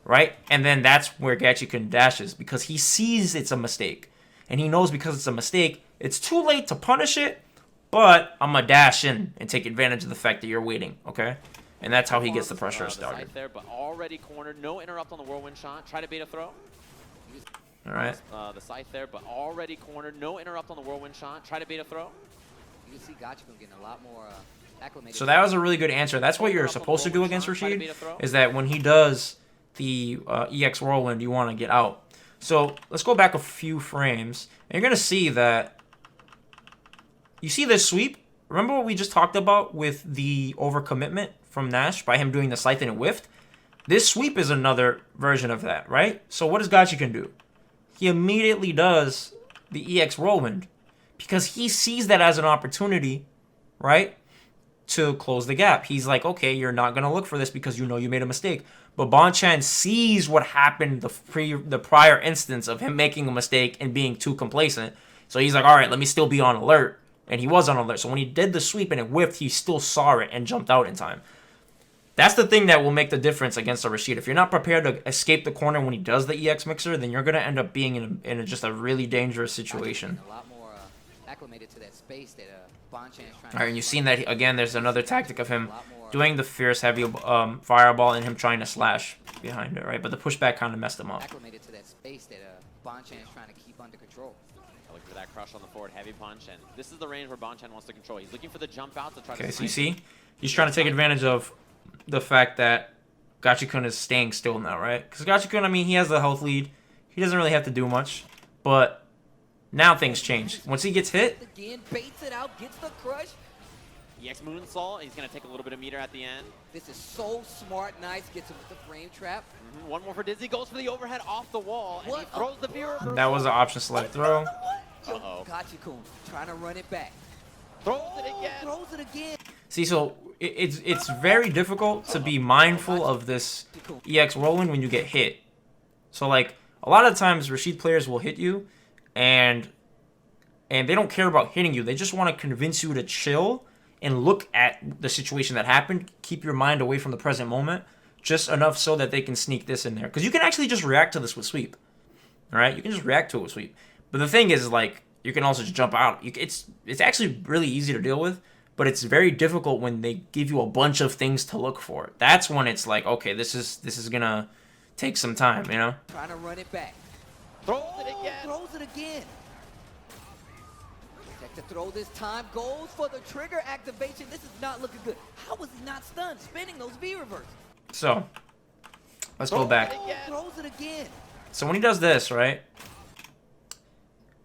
right? And then that's where Gachikun dashes because he sees it's a mistake. And he knows because it's a mistake, it's too late to punish it, but I'm going to dash in and take advantage of the fact that you're waiting, okay? And that's how he gets the pressure started. There, but already cornered. No interrupt on the whirlwind shot. Try to bait a throw. All right. The Scythe there, but already cornered. No interrupt on the whirlwind shot. Try to bait a throw. You can see Gachikun getting a lot more acclimated. So that was a really good answer. That's what you're supposed to do against Rashid, is that when he does the EX whirlwind, you want to get out. So let's go back a few frames. And you're going to see that you see this sweep. Remember what we just talked about with the overcommitment from Nash by him doing the Scythe and it whiffed? This sweep is another version of that, right? So what does Gachikun do? He immediately does the EX whirlwind because he sees that as an opportunity, right, to close the gap. He's like, okay, you're not going to look for this because you know you made a mistake. But Bonchan sees what happened the prior instance of him making a mistake and being too complacent. So he's like, all right, let me still be on alert. And he was on alert. So when he did the sweep and it whiffed, he still saw it and jumped out in time. That's the thing that will make the difference against a Rashid. If you're not prepared to escape the corner when he does the EX mixer, then you're going to end up being in just a really dangerous situation. A lot more acclimated to that space that Bonchan is trying. All right, and you've seen that, again, there's another tactic of him doing the fierce heavy fireball and him trying to slash behind it, right? But the pushback kind of messed him up. Acclimated to that space that Bonchan is trying to keep under control. Look for that crush on the forward heavy punch, and this is the range where Bonchan wants to control. He's looking for the jump out to try to. Okay, so you see, he's trying to take advantage of the fact that Gachikun is staying still now, right? Because Gachikun, I mean, he has the health lead. He doesn't really have to do much, but now things change. Once he gets hit, Again, baits it out, gets the crush. EX moonsault. He's gonna take a little bit of meter at the end. This is so smart. Nice, gets him with the frame trap. One more for Dizzy. Goes for the overhead off the wall, and he throws the mirror. that was an option select throw. Uh-oh. Gachikun trying to run it back. Throws it again. Throws it again. See, so it's very difficult to be mindful of this EX whirlwind when you get hit. So like a lot of times Rashid players will hit you and they don't care about hitting you. They just want to convince you to chill and look at the situation that happened. Keep your mind away from the present moment. just enough so that they can sneak this in there. Because you can actually just react to this with sweep. All right, you can just react to it with sweep. But the thing is, like, you can also just jump out. It's actually really easy to deal with, but it's very difficult when they give you a bunch of things to look for. That's when it's like, okay, this is gonna take some time, you know? Trying to run it back. Throws it again. Throws it again. Check to throw this time. Goes for the trigger activation. This is not looking good. How was he not stunned? Spinning those V reverse. So, let's go back. Throws it again. So when he does this, right?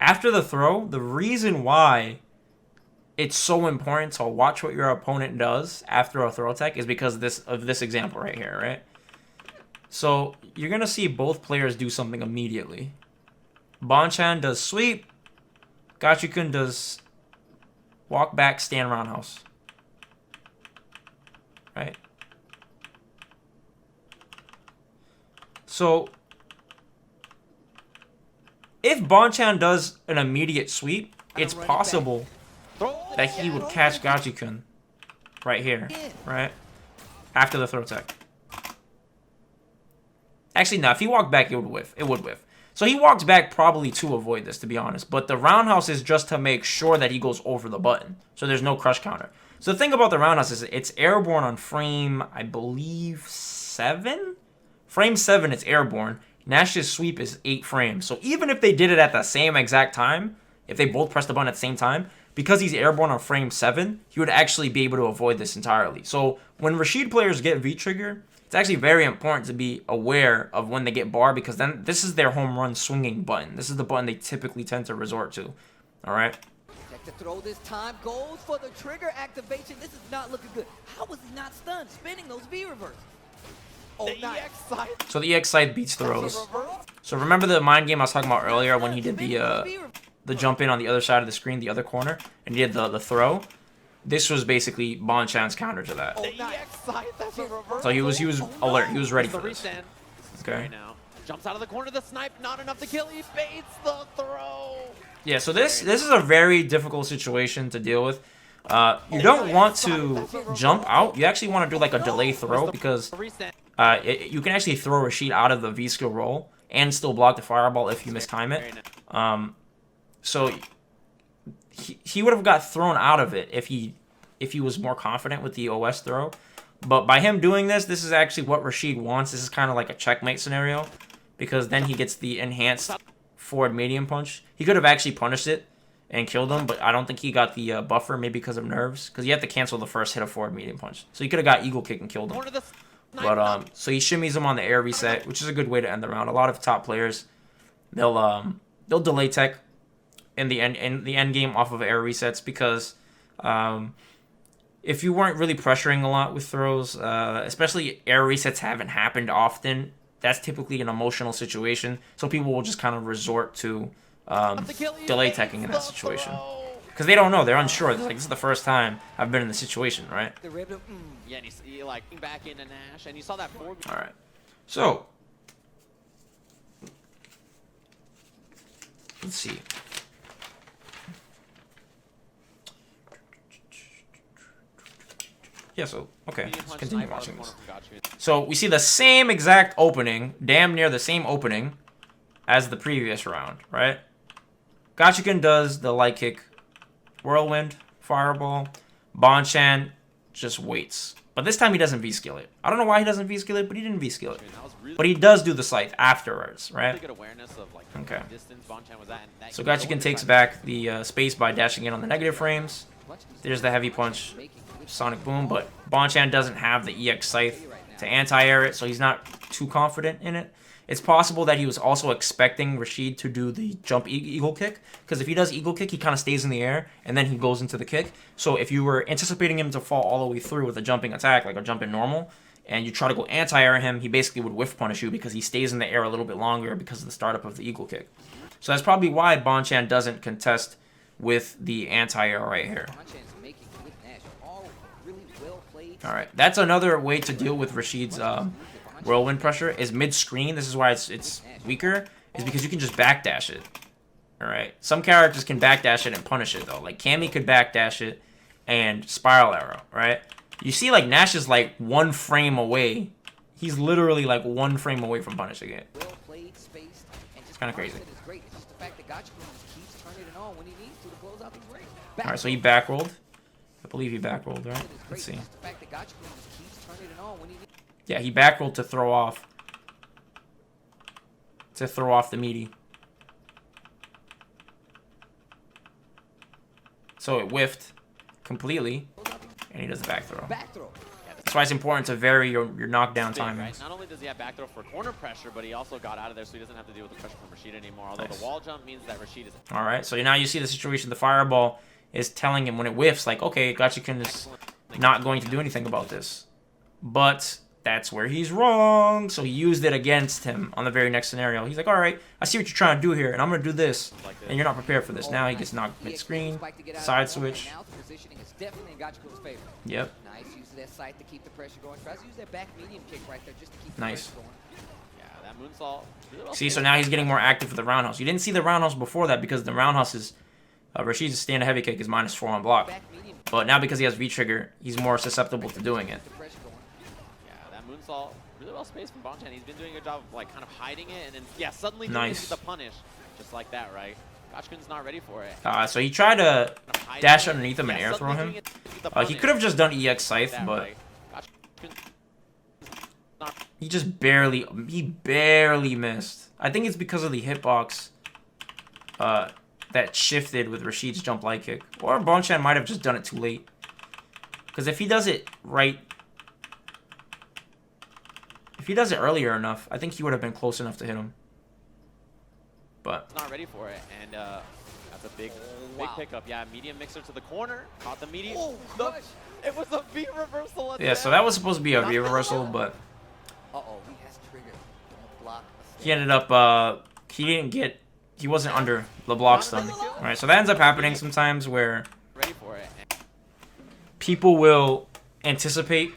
After the throw, the reason why it's so important to watch what your opponent does after a throw attack is because of this example right here, right? So you're gonna see both players do something immediately. Bonchan does sweep. Gachikun does walk back, stand roundhouse. Right? So if Bonchan does an immediate sweep, it's possible that he would catch Gachikun right here, right? After the throw attack. Actually, no, if he walked back, it would whiff. It would whiff. So he walks back probably to avoid this, to be honest. But the roundhouse is just to make sure that he goes over the button. So there's no crush counter. So the thing about the roundhouse is it's airborne on frame, I believe, 7? Frame 7, it's airborne. Nash's sweep is 8 frames. So even if they did it at the same exact time, if they both pressed the button at the same time, because he's airborne on frame 7, he would actually be able to avoid this entirely. So when Rashid players get V-trigger, it's actually very important to be aware of when they get bar, because then this is their home run swinging button. This is the button they typically tend to resort to. All right? Check to throw this time. Goes for the trigger activation. This is not looking good. How was he not stunned? Spinning those V reverse. Oh, nice. So the EX side beats throws. So remember the mind game I was talking about earlier when he did the jump in on the other side of the screen, the other corner, and he did the throw? This was basically Bonchan's counter to that. So he was alert. He was ready for this. Okay. Jumps out of the corner, the snipe, not enough to kill. He baits the throw. Yeah, so this is a very difficult situation to deal with. You don't want to jump out. You actually want to do like a delay throw, because you can actually throw Rashid out of the V-skill roll and still block the fireball if you mistime it. So he would have got thrown out of it if he was more confident with the OS throw. But by him doing this is actually what Rashid wants. This is kind of like a checkmate scenario, because then he gets the enhanced forward medium punch. He could have actually punished it and killed him, but I don't think he got the buffer, maybe because of nerves, because you have to cancel the first hit of forward medium punch. So he could have got eagle kick and killed him. But so he shimmies him on the air reset, which is a good way to end the round. A lot of top players, they'll delay tech in the end game off of air resets, because if you weren't really pressuring a lot with throws, especially air resets haven't happened often, that's typically an emotional situation. So people will just kind of resort to delay teching in that situation, because they don't know, they're unsure. They're like, this is the first time I've been in the situation, right? Yeah, and he's like back into Nash, and you saw that forward. All right, so let's see. Yeah, so okay, let's continue watching this. So we see the same exact opening, damn near the same opening as the previous round, right? Gachikun does the light kick, whirlwind, fireball. Bonchan just waits. But this time he doesn't V-skill it. I don't know why he doesn't V-skill it, but he didn't V-skill it. But he does do the scythe afterwards, right? Okay. So Gachikun takes back the space by dashing in on the negative frames. There's the heavy punch, sonic boom, but Bonchan doesn't have the EX scythe to anti-air it, so he's not too confident in it. It's possible that he was also expecting Rashid to do the jump eagle kick, because if he does eagle kick, he kind of stays in the air, and then he goes into the kick. So if you were anticipating him to fall all the way through with a jumping attack, like a jump in normal, and you try to go anti-air him, he basically would whiff punish you, because he stays in the air a little bit longer because of the startup of the eagle kick. So that's probably why Bonchan doesn't contest with the anti-air right here. Alright, that's another way to deal with Rashid's whirlwind pressure, is mid-screen. This is why it's weaker, is because you can just backdash it. Alright, some characters can backdash it and punish it, though. Like Cammy could backdash it and spiral arrow, right? You see, like, Nash is like 1 frame away, He's literally like 1 frame away from punishing it. Well played, spaced, and just Kinda crazy. It's great. It's just the fact that Gachikun just keeps turning it on when he needs to close out these rings. All right, so he back rolled. I believe he back rolled, right? Let's see. It's just the fact that Gachikun just keeps turning it on when he needs. Yeah, he back rolled to throw off. To throw off the meaty. So it whiffed completely, and he does the back throw. Back throw. That's why it's important to vary your knockdown Big, timings. right? Not only does he have back throw for corner pressure, but he also got out of there, so he doesn't have to deal with the pressure from Rashid anymore. Although Nice. the wall jump means that Rashid is All right, so now you see the situation. The fireball is telling him when it whiffs, like, okay, Gachikun is not going to do anything about this. But that's where he's wrong. So he used it against him on the very next scenario. He's like, all right, I see what you're trying to do here, and I'm going to do this. And you're not prepared for this. Now he gets knocked mid-screen, side switch. Now the positioning is definitely in Gachikun's favor. Yep. Nice use of that sight to keep the pressure going. Tries to use that back medium kick right there just to keep the Nice. pressure going. yeah, that moonsault. Really well See, so played. now he's getting more active for the roundhouse. You didn't see the roundhouse before that because the roundhouse is Rashid's stand heavy kick is -4 on block. Back medium But now because he has V-trigger, he's more susceptible to doing it. keep the pressure going. Yeah, that moonsault. Really well spaced from Bonchan. He's been doing a good job of like kind of hiding it, and then yeah, suddenly doing Nice. the punish, just like that, right? Gachikun's not ready for it. So he tried to Kind of hiding dash it. underneath him and Yeah, air throw suddenly him. doing it with the He punish, could have just done EX Scythe, that, but right? Gachikun's not he just barely missed. I think it's because of the hitbox that shifted with Rashid's jump light kick. Or Bonchan might have just done it too late. Because if he does it right, if he does it earlier enough, I think he would have been close enough to hit him. But not ready for it, and that's a big Wow. pickup. Yeah, medium mixer to the corner, caught the medium. Oh, The- crush. it was a V reversal. yeah, so that was supposed to be a V reversal, but Uh-oh, he has triggered. Don't block. a he ended up he wasn't under the block stun. Alright, so that ends up happening sometimes where Ready for it. people will anticipate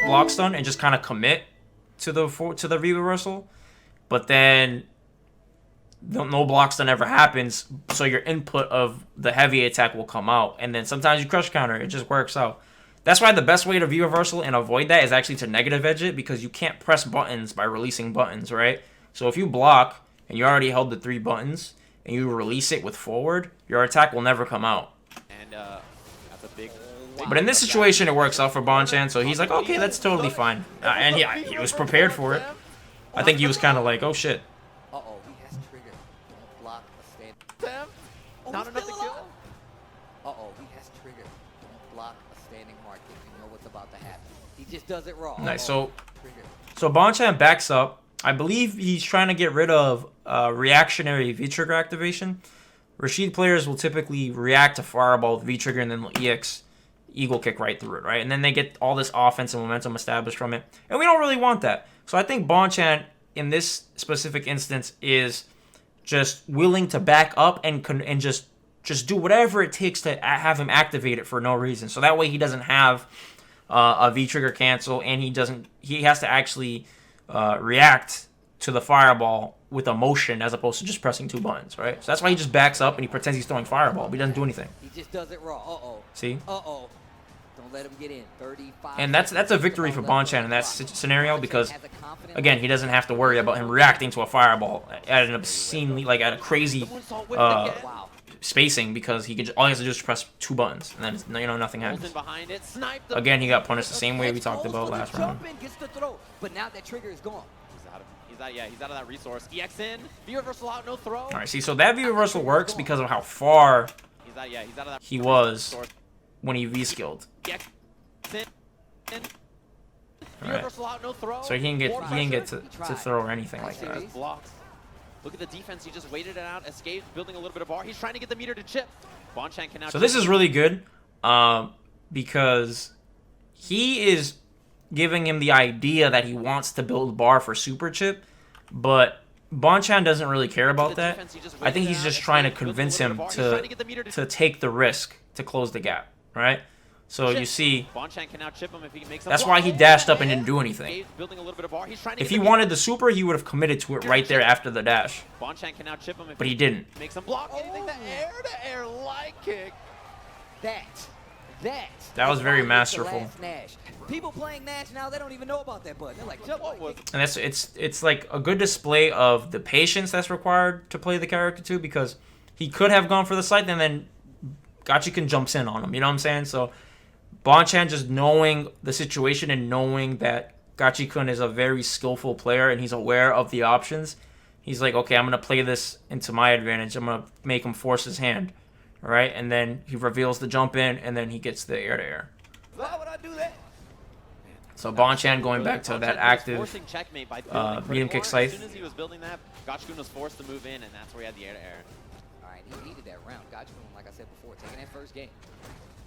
block stun and just kind of commit to the V reversal, but then no block stun ever happens, so your input of the heavy attack will come out, and then sometimes you crush counter. It just works out. That's why the best way to V reversal and avoid that is actually to negative edge it, because you can't press buttons by releasing buttons, right? So if you block and you already held the 3 buttons and you release it with forward, your attack will never come out. And that's a big. But in this situation, it works out for Bonchan, so he's like, okay, that's totally fine. And he was prepared for it. I think he was kind of like, oh shit. Uh-oh, he has triggered. Don't block a stand. Not enough to kill. Uh-oh, he has triggered. Don't block a standing hard kick. You know what's about to happen. He just does it wrong. Nice. So Trigger. Bonchan backs up. I believe he's trying to get rid of reactionary V-trigger activation. Rashid players will typically react to fireball with V-trigger and then EX eagle kick right through it, right? And then they get all this offensive momentum established from it. And we don't really want that. So I think Bonchan, in this specific instance, is just willing to back up and just do whatever it takes to have him activate it for no reason. So that way he doesn't have a V-trigger cancel, and he has to actually react to the fireball with emotion as opposed to just pressing 2 buttons, right? So that's why he just backs up and he pretends he's throwing fireball, but he doesn't do anything. He just does it wrong. Uh-oh. See? Uh-oh. Don't let him get in. 35. And that's a victory for Bonchan in that scenario, because again, he doesn't have to worry about him reacting to a fireball at an obscenely, like at a crazy Wow. spacing, because all he has to do is press 2 buttons, and then nothing happens. Again, he got punished the same way we talked about last round. Gets the throw, but now that trigger is gone. He's out of that resource. EX in, V reversal out, no throw. All right, see, so that V reversal works because of how far He's out of that. he was when he V-skilled. EX in, V Right. reversal out, no throw. So he didn't get to throw or anything like that. Just blocks. Look at the defense. He just waited it out, escaped, building a little bit of bar. He's trying to get the meter to chip. Bonchan can now. So this is really good because he is giving him the idea that he wants to build bar for super chip, but Bonchan doesn't really care about that. I think he's just trying to convince him to take the risk to close the gap, right? So you see, Bonchan can now chip him if he makes. that's why he dashed up and didn't do anything. Building a little bit of bar. He's trying to If get he the wanted the super, he would have committed to it right there after the dash, Bonchan can now chip him if but he didn't. makes him block. Anything that air-to-air light kick. That That was very masterful. Last Nash. People playing Nash now, they don't even know about that button. They're like, jump on it. And it's like a good display of the patience that's required to play the character too, because he could have gone for the scythe and then Gachikun jumps in on him. You know what I'm saying? So Bonchan just knowing the situation and knowing that Gachikun is a very skillful player and he's aware of the options. He's like, okay, I'm going to play this into my advantage. I'm going to make him force his hand. All right? And then he reveals the jump in, and then he gets the air-to-air. Why would I do that? So Bonchan going back to that active medium kick scythe. As soon as he was building that, Gachikun was forced to move in, and that's where he had the air-to-air. All right, he needed that round. Gachikun, like I said before, taking that first game.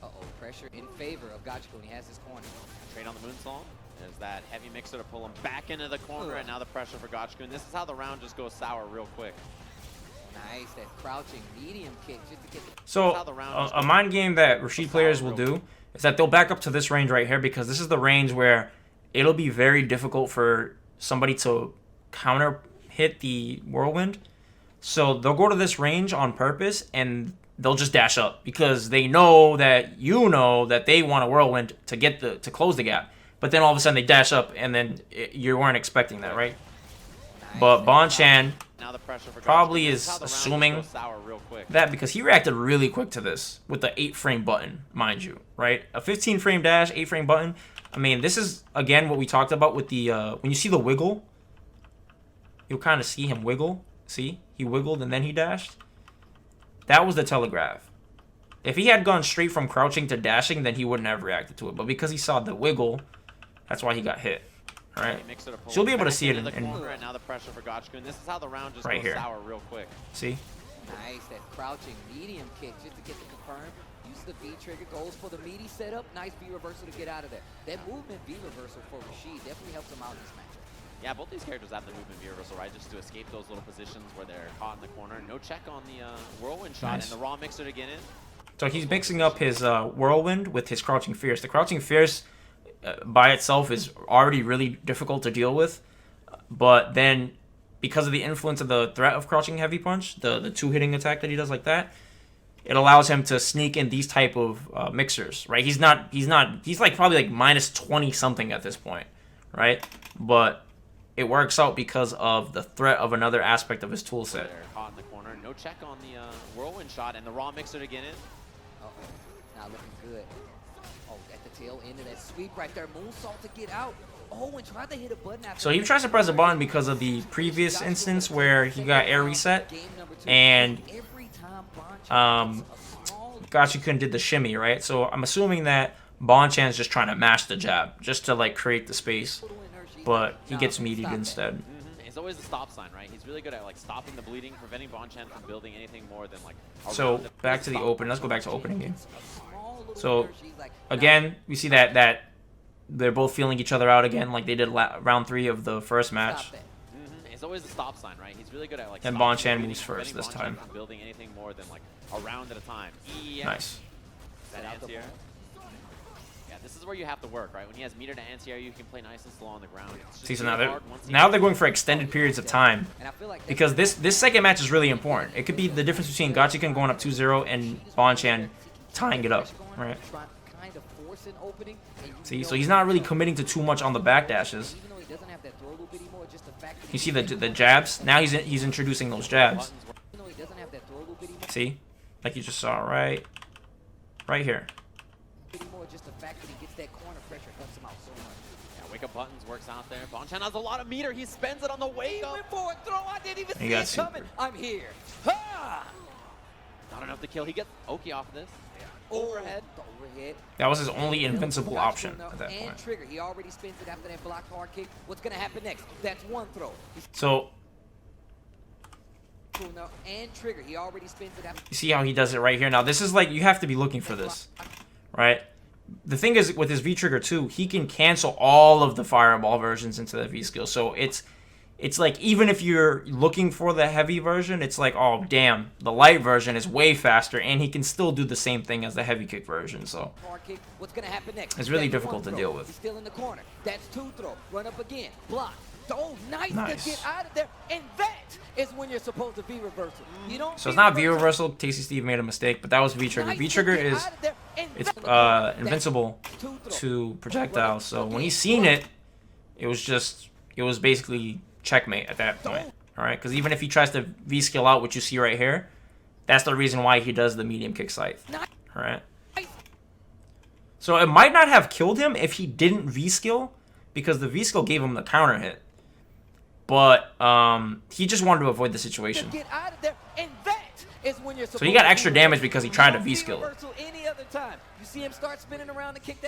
Uh-oh, pressure in favor of Gachikun. He has his corner. Trade on the Moonsong. There's that heavy mixer to pull him back into the corner, and now the pressure for Gachikun. This is how the round just goes sour real quick. Nice, that crouching medium kick just to get. So a mind game that Rashid players will do is that they'll back up to this range right here, because this is the range where it'll be very difficult for somebody to counter hit the whirlwind. So they'll go to this range on purpose and they'll just dash up because they know that they want a whirlwind to get to close the gap. But then all of a sudden they dash up and then you weren't expecting that, right? But Bonchan probably is assuming that because he reacted really quick to this with the 8-frame button, mind you, right? A 15-frame dash, 8-frame button. I mean, this is, again, what we talked about with the, when you see the wiggle, you'll kind of see him wiggle. See? He wiggled and then he dashed. That was the telegraph. If he had gone straight from crouching to dashing, then he wouldn't have reacted to it. But because he saw the wiggle, that's why he got hit. All right, so you'll be able to see it in right now. The pressure for Gachikun. This is how the round just right goes here. Sour real quick. See? Nice, that crouching medium kick just to get the confirm. Use the V trigger, goes for the meaty setup. Nice V reversal to get out of there. That movement V reversal for Rashid definitely helps him out in this matchup. Yeah, both these characters have the movement V reversal, right? Just to escape those little positions where they're caught in the corner. No check on the whirlwind shot and the raw mixer to get in. So he's mixing up his whirlwind with his crouching fierce. The crouching fierce by itself is already really difficult to deal with, but then because of the influence of the threat of crouching heavy punch, the 2-hitting attack that he does like that, it allows him to sneak in these type of mixers, right? He's like probably like minus 20 something at this point, right? But it works out because of the threat of another aspect of his tool set. They're caught in the corner. No check on the whirlwind shot and the raw mixer to get in. Uh-oh, not looking good. Oh, at the tail end of that sweep right there. Moonsault to get out. Oh, and tried to hit a button after. So he tries to press a button because of the previous instance where he got air reset, and Gachikun did the shimmy, right? So I'm assuming that Bonchan's just trying to mash the jab, just to like create the space, but he gets meated instead. It's always the stop sign, right? He's really good at like stopping the bleeding, preventing Bonchan from building anything more than like. So back to the open. Let's go back to opening game. So again, we see that they're both feeling each other out again, like they did round 3 of the first match. It's always the stop sign, right? He's really good at like. And Bonchan moves first this time. Building anything more than like a round at a time. Yeah. Nice. That anti-air. Yeah, this is where you have to work, right? When he has meter to anti-air, you can play nice and slow on the ground. See, so now they're going for extended periods of time, because this second match is really important. It could be the difference between Gachikun going up 2-0 and Bonchan tying it up, right? See, so he's not really committing to too much on the back dashes. You see the jabs? Now he's introducing those jabs. See? Like you just saw right here. Yeah, wake up buttons works out there. Bonchan has a lot of meter. He spends it on the wake up. Went for a throw. I didn't even He see got it super. coming. I'm here. Ha! Not enough to kill. He gets Oki off this. Overhead. That was his only invincible option at that And point. trigger. He already spins it after that block hard kick. What's gonna happen next? That's one throw. So And trigger. He already spins it after. you see how he does it right here. Now this is like, you have to be looking for this, right? The thing is, with his V trigger too, he can cancel all of the fireball versions into the V skill. So it's like, even if you're looking for the heavy version, it's like, oh damn, the light version is way faster, and he can still do the same thing as the heavy kick version. So what's gonna happen next? it's really That's difficult to one deal throw. with. He's still in the corner. That's 2 throw. Run up again. Block. Oh, nice to get out of there. And that is when you're supposed to V reversal. You don't. So it's not V reversal. Tasty Steve made a mistake, but that was V trigger. V trigger is it's invincible to projectiles. So when he's seen it, it was basically checkmate at that point. All right, because even if he tries to V-skill out, which you see right here, that's the reason why he does the medium kick scythe. All right. So it might not have killed him if he didn't V-skill, because the V-skill gave him the counter hit. But he just wanted to avoid the situation. So he got extra damage because he tried to V-skill it.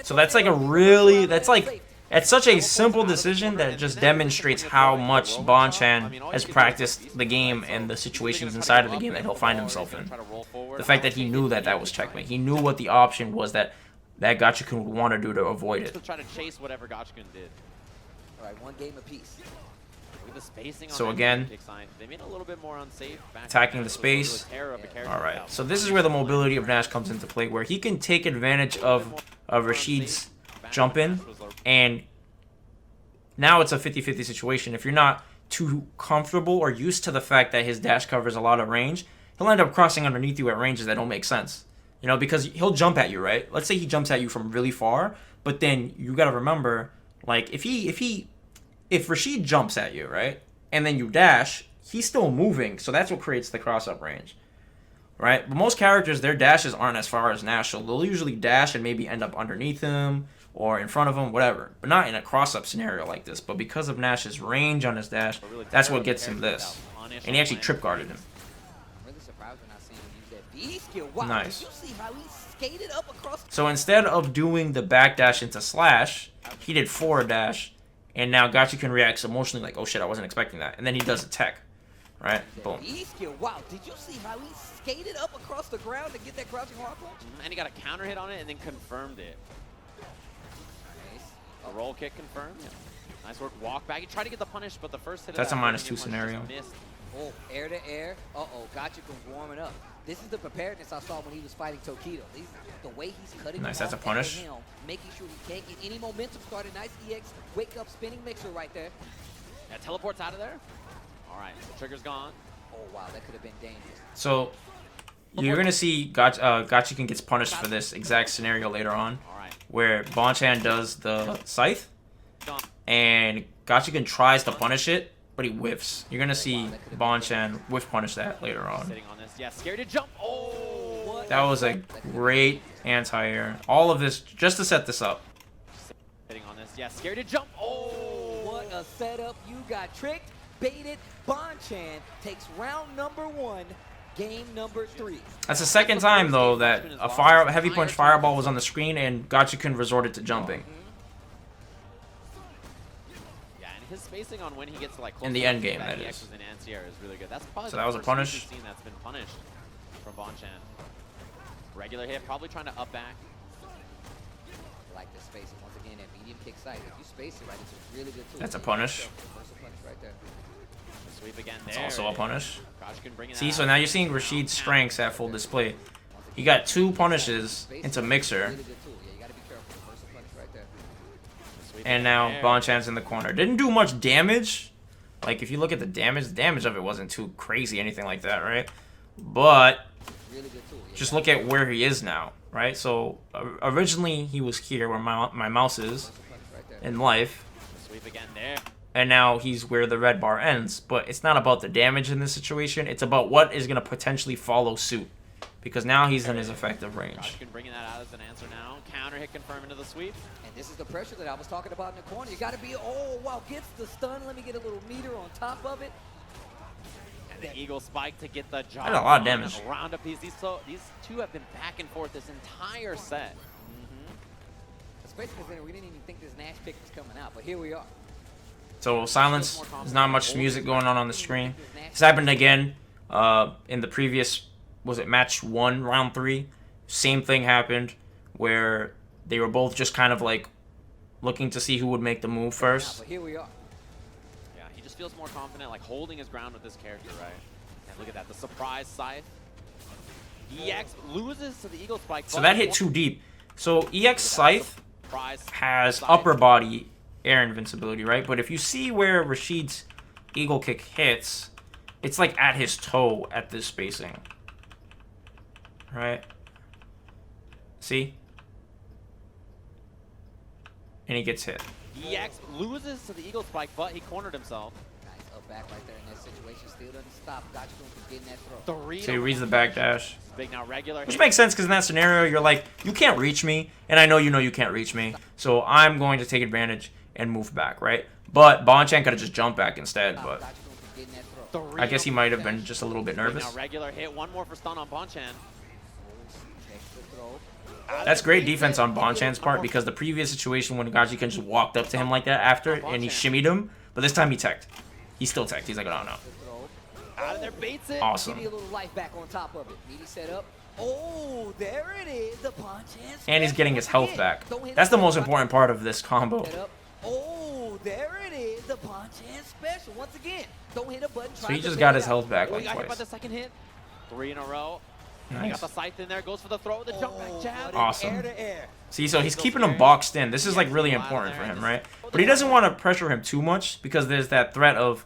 So that's like it's such a simple decision that it just demonstrates how much Bonchan has practiced the game and the situations inside of the game that he'll find himself in. The fact that he knew that that was checkmate. He knew what the option was that Gachikun would want to do to avoid it. Try to chase whatever Gachikun did. All right, one game apiece. So again, they made it a little bit more unsafe. Attacking the space. All right, so this is where the mobility of Nash comes into play, where he can take advantage of Rashid's jump in, and now it's a 50-50 situation. If you're not too comfortable or used to the fact that his dash covers a lot of range, he'll end up crossing underneath you at ranges that don't make sense. You know, because he'll jump at you, right? Let's say he jumps at you from really far, but then you gotta remember, like, if Rashid jumps at you, right, and then you dash, he's still moving, so that's what creates the cross-up range, right? But most characters, their dashes aren't as far as Nash, so they'll usually dash and maybe end up underneath him or in front of him, whatever. But not in a cross-up scenario like this. But because of Nash's range on his dash, that's what gets him this. And he actually trip guarded him. Nice. So instead of doing the back dash into slash, he did forward dash. And now Gachikun reacts emotionally like, oh shit, I wasn't expecting that. And then he does a tech. Right? Boom. Wow, did you see how he skated up across the ground to get that crouching hard punch? And he got a counter hit on it and then confirmed it. A roll kick confirmed. Nice work. Walk back. He tried to get the punish, but the first hit that's a -2 scenario. Oh, air to air. Uh-oh, Gachikun's warming up. This is the preparedness I saw when he was fighting Tokido. The way he's cutting nice, that's a punish. Him, making sure he can't get any momentum started. Nice EX, wake up spinning mixer right there. Yeah, teleports out of there. All right, the trigger's gone. Oh, wow, that could have been dangerous. So you're going to see Gachikun gets punished for this exact scenario later on, where Bonchan does the scythe, and Gachikun tries to punish it, but he whiffs. You're going to see Bonchan whiff punish that later on. Yeah, scared to jump. Oh, that was a great anti-air. All of this just to set this up. Sitting on this. Yeah, scared to jump. Oh, what a setup. You got tricked, baited. Bonchan takes round number 1, game number 3. That's the second time, though, that a heavy punch fireball was on the screen and Gachikun resorted to jumping. His spacing on when he gets to like in the end game, that is. In anti-air is really good. That's probably so that was a punish. Scene that's been punished from Bonchan. Regular hit, probably trying to up back. I like the spacing once again. That medium kick side. If you space it right, it's a really good tool. That's a punish. Right there. Sweep again. That's also a punish. See, so now you're seeing Rashid's strengths at full display. He got 2 punishes into mixer. And now Bonchan's in the corner. Didn't do much damage. Like, if you look at the damage of it wasn't too crazy, anything like that, right? But just look at where he is now, right? So, originally he was here where my mouse is in life. And now he's where the red bar ends. But it's not about the damage in this situation. It's about what is going to potentially follow suit. Because now he's in his effective range. Gachikun bringing that out as an answer now. Counter hit confirm into the sweep. And this is the pressure that I was talking about in the corner. You got to be, oh, wow, gets the stun. Let me get a little meter on top of it. And the eagle spike to get the job. That's a lot of damage. Round a piece. These two have been back and forth this entire set. Especially because we didn't even think this Nash pick was coming out, but here we are. So silence. There's not much music going on the screen. This happened again in the previous. Was it match 1, round 3? Same thing happened where they were both just kind of like looking to see who would make the move first. But here we are. Yeah, he just feels more confident, like holding his ground with this character, right? And look at that, the surprise scythe. EX loses to the eagle spike. So that hit too deep. So EX scythe has upper body air invincibility, right? But if you see where Rashid's eagle kick hits, it's like at his toe at this spacing. Right? See? And he gets hit. EX loses to the Eagle Spike, but he cornered himself. Nice up back right there in that situation. Still doesn't stop Gachikun from getting that throw. So he reads the backdash. Big now regular. Which makes sense because in that scenario, you're like, you can't reach me, and I know you can't reach me, so I'm going to take advantage and move back, right? But Bonchan could have just jumped back instead, but I guess he might have been just a little bit nervous. Now regular hit, one more for stun on Bonchan. That's great defense on Bonchan's part because the previous situation when Gachikun just walked up to him like that after and he shimmied him, but this time he teched. He still teched. He's like, oh no. Out of there, baits it. Awesome. Give you a little life back on top of it. Meaty set up. Oh, there it is. The Bonchan. And he's getting his health back. That's the most important part of this combo. Oh, there it is. The Bonchan special. Once again, don't hit a button. So he just got his health back like He got hit by twice. the second hit. 3 in a row. He Nice. got the scythe in there, goes for the throw, the jump back jab. Awesome. See, so he's keeping him boxed in. This is like really important for him, right? But he doesn't want to pressure him too much because there's that threat of,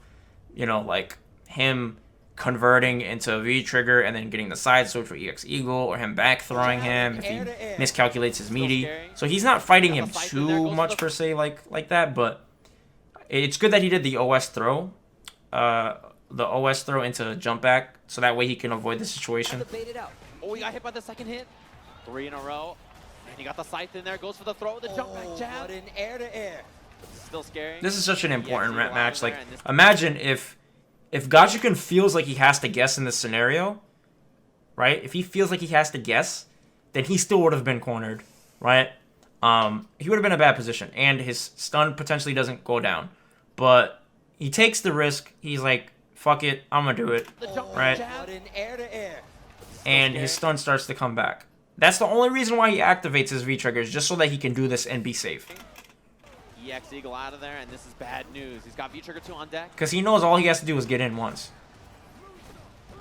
you know, like him converting into a V-trigger and then getting the side switch for EX Eagle or him back throwing him if he miscalculates his meaty. So he's not fighting him too much per se like that, but it's good that he did the OS throw. The OS throw into jump back, so that way he can avoid the situation. Oh, he got hit by the second hit. 3 in a row. And he got the scythe in there, goes for the throw, the jump back jab. What an air-to-air. Still scary. This is such an important Yeah, match. Like, and this- imagine if Gachikun feels like he has to guess in this scenario, right? If he feels like he has to guess, then he still would have been cornered, right? He would have been in a bad position, and his stun potentially doesn't go down. But he takes the risk. He's like, fuck it, I'm gonna do it, right? What an air-to-air. And his stun starts to come back. That's the only reason why he activates his V-triggers, just so that he can do this and be safe. EX Eagle out of there, and this is bad news. He's got V-Trigger 2 on deck. Because he knows all he has to do is get in once.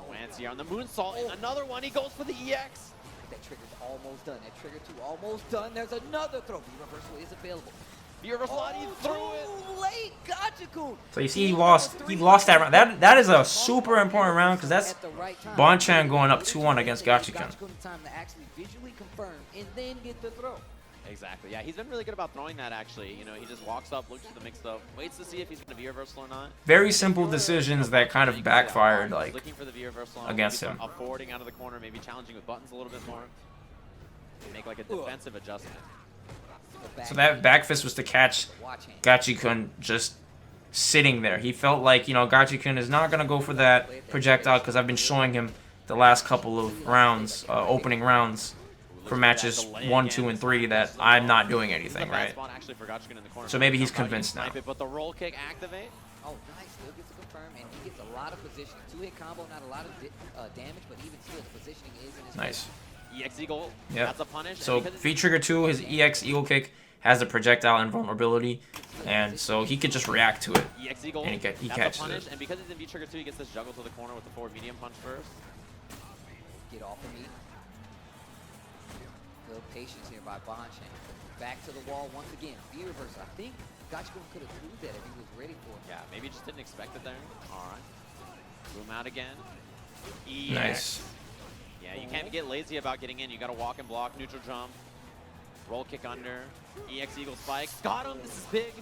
Lancy on the moonsault, and another one, he goes for the EX. That trigger's almost done. That trigger 2 almost done. There's another throw. V-reversal is available. V-reversal, he threw it. Too late, Gachikun. So you see, he lost that round. That is a super important round because that's Bonchan going up 2-1 against Gachikun. Time to actually visually confirm and then get the throw. Exactly. Yeah, he's been really good about throwing that, actually. You know, he just walks up, looks for the mixed up, waits to see if he's going to V-reversal or not. Very simple decisions that kind of backfired, like, looking for the V-reversal against him. Forwarding out of the corner, maybe challenging with buttons a little bit more. Make like a defensive adjustment. So that back fist was to catch Gachikun just sitting there. He felt like, you know, Gachikun is not going to go for that projectile because I've been showing him the last couple of rounds, opening rounds for matches 1, 2, and 3 that I'm not doing anything, right? So maybe he's convinced now. But the roll kick activate. Oh, nice. Still gets a confirm, and he gets a lot of positioning. 2-hit combo, not a lot of damage, but even still, the positioning is in his Nice. EX Eagle, Yeah. that's a punish. So V-Trigger 2, his EX Eagle kick, has a projectile invulnerability, and so he could just react to it. EX Eagle, and he that's catches a punish, it. and because he's in V-Trigger 2, he gets this juggle to the corner with the forward medium punch first. Get off of me. Good patience here by Bonchan. Back to the wall once again. V-reversal. I think Gachikun could have threw that if he was ready for it. Yeah, maybe he just didn't expect it there. All right. Boom out again. EX. Nice. Yeah, you can't get lazy about getting in. You got to walk and block, neutral jump, roll kick under, EX Eagle spike. Got him. This is big.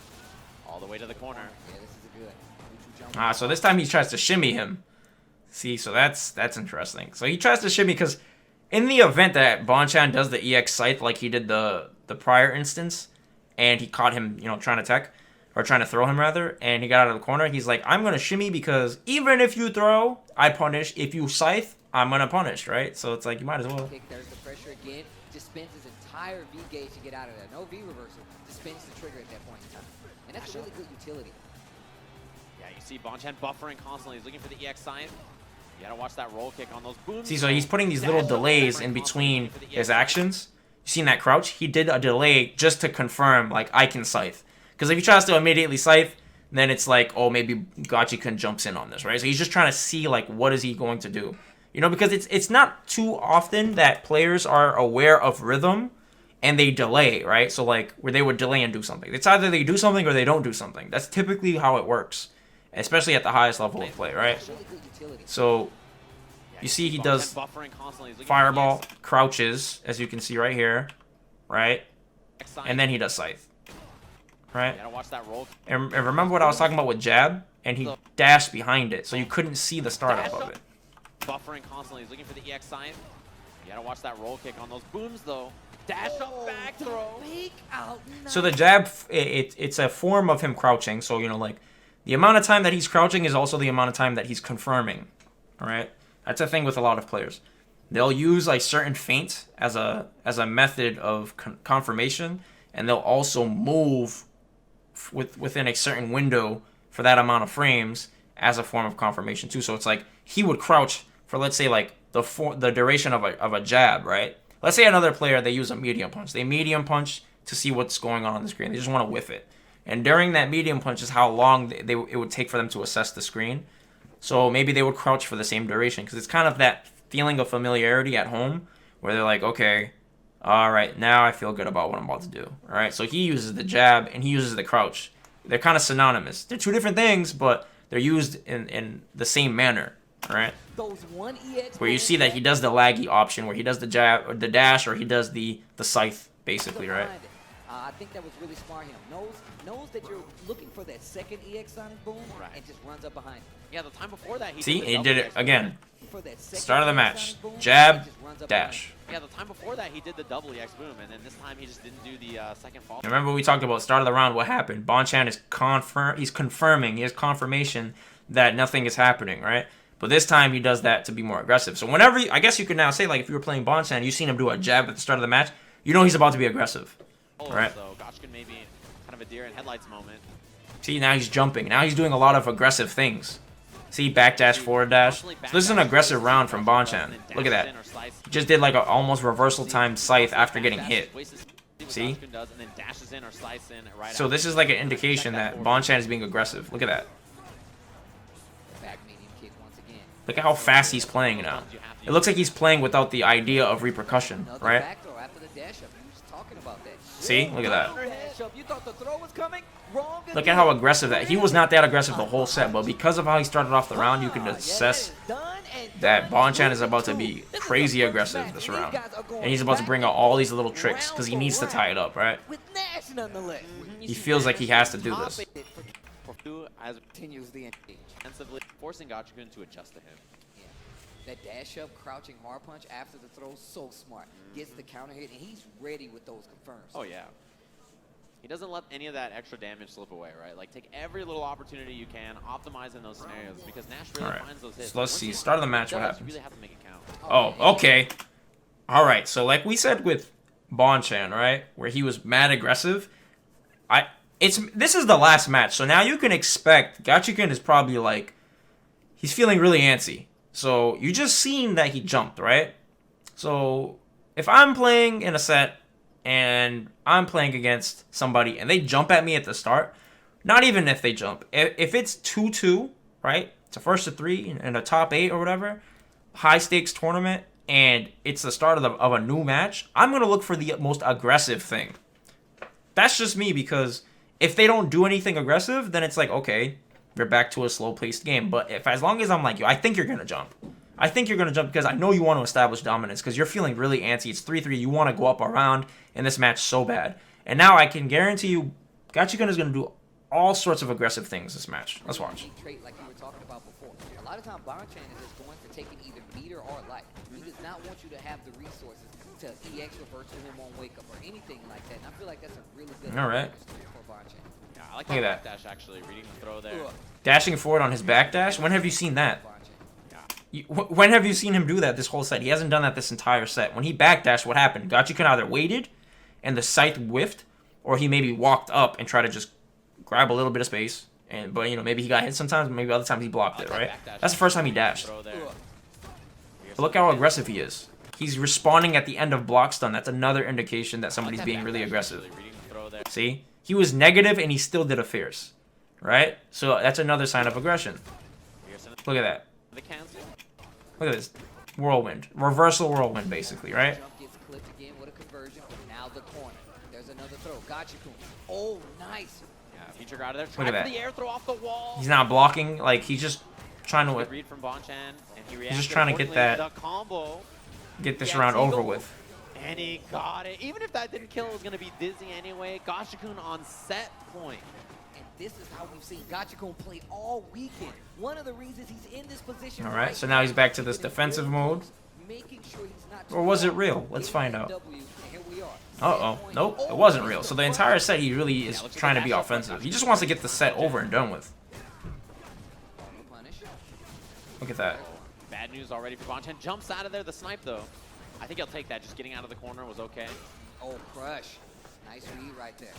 All the way to the corner. Yeah, this is a good neutral jump. So this time he tries to shimmy him. See, so that's interesting. So he tries to shimmy because in the event that Bonchan does the EX scythe like he did the prior instance, and he caught him, you know, trying to tech, or trying to throw him rather, and he got out of the corner, he's like, I'm going to shimmy because even if you throw, I punish. If you scythe, I'm going to punish, right? So it's like, you might as well. There's the pressure again. Just spends his entire V gauge to get out of there. No V reversal. Just spins the trigger at that point in time. And that's a really good utility. Yeah, you see Bonchan buffering constantly. He's looking for the EX scythe. You got to watch that roll kick on those booms. See, so he's putting these little delays in between his actions. You seen that crouch? He did a delay just to confirm, like, I can scythe. Because if he tries to immediately scythe, then it's like, oh, maybe Gachikun jumps in on this, right? So he's just trying to see, like, what is he going to do? You know, because it's not too often that players are aware of rhythm and they delay, right? So, like, where they would delay and do something. It's either they do something or they don't do something. That's typically how it works, especially at the highest level of play, right? So You see he Bonchan does buffering constantly. He's looking for fireball, EX crouches, as you can see right here, right? sign. And then he does scythe, right? You gotta watch that roll. And remember what I was talking about with jab? And he dashed behind it, so you couldn't see the startup of it. Buffering constantly. He's looking for the EX sign. You gotta watch that roll kick on those booms, though. Dash up, back throw. Fake out. So the jab, it's a form of him crouching. So, you know, like, the amount of time that he's crouching is also the amount of time that he's confirming, all right? That's a thing with a lot of players. They'll use, like, certain feints as a method of confirmation, and they'll also move within a certain window for that amount of frames as a form of confirmation, too. So it's like, he would crouch for, let's say, like, the duration of a jab, right? Let's say another player, they use a medium punch. They medium punch to see what's going on the screen. They just want to whiff it. And during that medium punch is how long it would take for them to assess the screen. So maybe they would crouch for the same duration, because it's kind of that feeling of familiarity at home where they're like, okay, all right, now I feel good about what I'm about to do. All right, so he uses the jab and he uses the crouch. They're kind of synonymous. They're two different things, but they're used in the same manner. All right, Those one EX where you see that he does the laggy option, where he does the jab or the dash, or he does the scythe, basically, right? I think that was really smart. Him knows that you're looking for that second EX sonic boom, and just runs up behind. Yeah, the time before that, See, the he double did it EX again. For that second Start of the EX match, sonic boom, jab, and just runs up dash. Yeah, the time before that, he did the double EX boom, and then this time he just didn't do the second fall. Remember we talked about start of the round, what happened? Bonchan is he's confirming, he has confirmation that nothing is happening, right? But this time he does that to be more aggressive. So whenever, I guess you could now say, like, if you were playing Bonchan, you've seen him do a jab at the start of the match, you know he's about to be aggressive, right? So Gachikun maybe kind of a deer in headlights moment. See, now he's jumping. Now he's doing a lot of aggressive things. See, backdash, forward dash. So this is an aggressive round from Bonchan. Look at that. He just did like an almost reversal time scythe after getting hit. See? So this is like an indication that Bonchan is being aggressive. Look at that. Back medium kick once again. Look at how fast he's playing now. It looks like he's playing without the idea of repercussion, Another right? back throw after the dash up. You was talking about that. See? Look at that. Dash up. You thought the throw was coming? Wrong. Look at how aggressive that. He was not that aggressive the whole set, but because of how he started off the round, you can assess that Bonchan is about to be crazy aggressive this round. And he's about to bring out all these little tricks because he needs to tie it up, right? With Nash nonetheless. He feels like he has to do this. As Continuously engaged. intensively forcing Gachikun to adjust to him. Yeah. That dash up, crouching hard punch after the throw, so smart. Gets the counter hit, and he's ready with those confirms. Oh yeah. He doesn't let any of that extra damage slip away, right? Like, take every little opportunity you can, optimize in those scenarios, because Nash really Alright, finds those hits. so let's Once see. he Start of the match, what does, happens? You really have to make it count. Oh, okay. All right. So like we said with Bonchan, right, where he was mad aggressive. This is the last match, so now you can expect Gachikun is probably like he's feeling really antsy. So you just seen that he jumped, right? So if I'm playing in a set and I'm playing against somebody and they jump at me at the start, not even if they jump, if it's 2-2, right? It's a first to 3 in a top 8 or whatever, high stakes tournament, and it's the start of a new match, I'm going to look for the most aggressive thing. That's just me, because if they don't do anything aggressive, then it's like, okay, you're back to a slow-paced game. But as long as I'm like you, I think you're going to jump. I think you're going to jump because I know you want to establish dominance because you're feeling really antsy. It's 3-3. You want to go up around in this match so bad. And now I can guarantee you Gachikun is going to do all sorts of aggressive things this match. Let's watch. Trait like you were talking about before. A lot of times Bonchan is just going for taking either meter or life. He does not want you to have the resources to EX reverse to him on wake up or anything like that. And I feel like that's a really good All right. for Bonchan. Yeah, I like Look that at that. dash actually, reading the throw there. Dashing forward on his backdash? When have you seen that? When have you seen him do that this whole set? He hasn't done that this entire set. When he backdashed, what happened? Gachikun either waited and the scythe whiffed, or he maybe walked up and tried to just grab a little bit of space. But, you know, maybe he got hit sometimes, maybe other times he blocked it, right? That's the first time he dashed. Throw there. But look how aggressive he is. He's responding at the end of block stun. That's another indication that somebody's being really aggressive. Reading the throw there. See? He was negative and he still did a fierce. Right? So that's another sign of aggression. Look at that. The cancel. Look at this. Whirlwind. Reversal whirlwind, basically, right? Jump gets clipped again with a conversion, but now the corner. There's another throw. Gachikun. Oh, nice. Yeah, feature out of there. Look Try at for that. the air throw off the wall. He's not blocking. Like, he's just trying Good to read from Bonchan, and he He's just reacted trying to get accordingly. that, The combo, get this Yeah, round over Eagle. with. and he got it. Even if that didn't kill, it was going to be dizzy anyway. Gachikun on set point. And this is how we've seen Gachikun play all weekend. One of the reasons he's in this position. All right, so now he's back to this defensive mode. Making sure he's not Or was it real? Let's find out. W, and here we are. Uh-oh. Nope, it wasn't real. So the entire set, he really is trying to be offensive. He just wants to get the set over and done with. Punish. Look at that. Bad news already for Bonchan. Jumps out of there. The snipe, though. I think he'll take that. Just getting out of the corner was okay. Oh, crush. Nice read right there.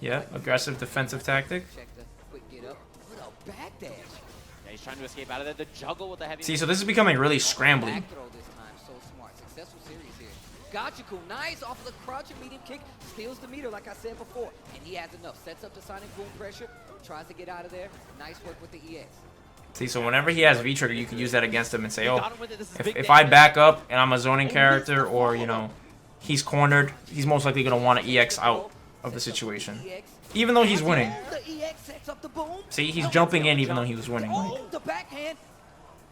Yeah, aggressive defensive tactic. Check the quick get up. What a backdash. Yeah, he's trying to escape out of there. The juggle with the heavy. See, so this is becoming really scrambly. Back throw this time. So smart. Successful series here. Gachikun, nice off of the crouching medium kick. Steals the meter, like I said before. And he has enough. Sets up the sonic boom pressure. Tries to get out of there. Nice work with the EX. See, so whenever he has V-Trigger, you can use that against him and say, oh, Got him with it. This is big if I damage. back up and I'm a zoning character or, you know, he's cornered, he's most likely going to want to EX out of the situation. Even though he's winning. The EX sets up the boom. See, he's jumping in even though he was winning. Oh, the backhand.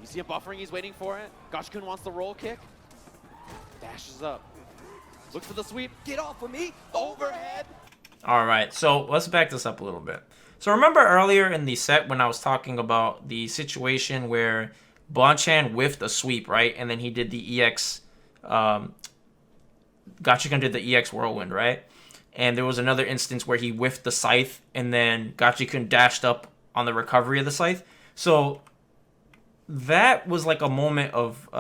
You see him buffering. He's waiting for it. Gachikun wants the roll kick. Dashes up. Looks for the sweep. Get off of me. Overhead. All right, so let's back this up a little bit. So remember earlier in the set when I was talking about the situation where Bonchan whiffed a sweep, right? And then he did the EX, Gachikun did the EX whirlwind, right? And there was another instance where he whiffed the scythe and then Gachikun dashed up on the recovery of the scythe. So that was like a moment of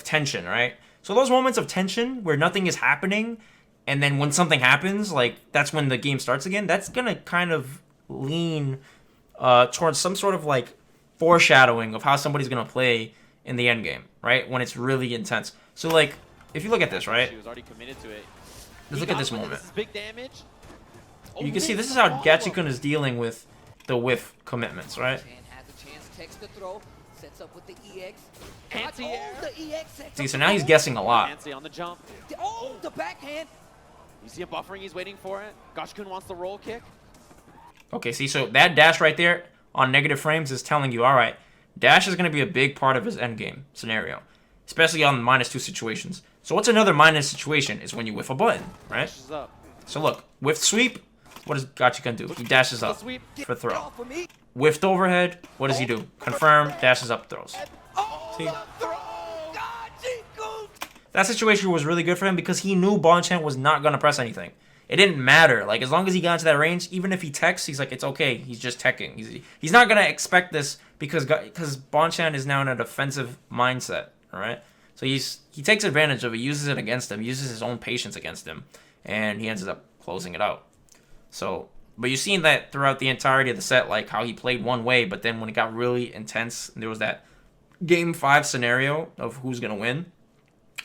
tension, right? So those moments of tension where nothing is happening, and then when something happens, like that's when the game starts again. That's gonna kind of lean towards some sort of like foreshadowing of how somebody's gonna play in the end game, right? When it's really intense. So like, if you look at this, right? She was already committed to it. Let's look at this moment. This is big damage. You can see this is how Gachikun is dealing with the whiff commitments, right? Chan has a chance, takes the throw, sets up with the EX. Anti-air. Oh, the EX sets See, up so the now he's boom. guessing a lot. Fancy on the jump. Oh, the backhand. You see him buffering. He's waiting for it. Gachikun wants the roll kick. Okay, see, so that dash right there on negative frames is telling you, all right, dash is going to be a big part of his endgame scenario, especially on -2 situations. So what's another minus situation is when you whiff a button, right? Dashes up. So look, whiff sweep, what does Gachikun do? He dashes The up sweep. for Get throw. off of me. Whiffed overhead, what does he do? Confirm, dashes up, throws. Oh, See? the throw. Gachikun. That situation was really good for him because he knew Bonchan was not going to press anything. It didn't matter. Like, as long as he got into that range, even if he techs, he's like, it's okay. He's just teching. He's not going to expect this because Bonchan is now in a defensive mindset, all right? So he takes advantage of it, uses it against him, uses his own patience against him, and he ends up closing it out. So, but you've seen that throughout the entirety of the set, like how he played one way, but then when it got really intense, there was that Game 5 scenario of who's going to win.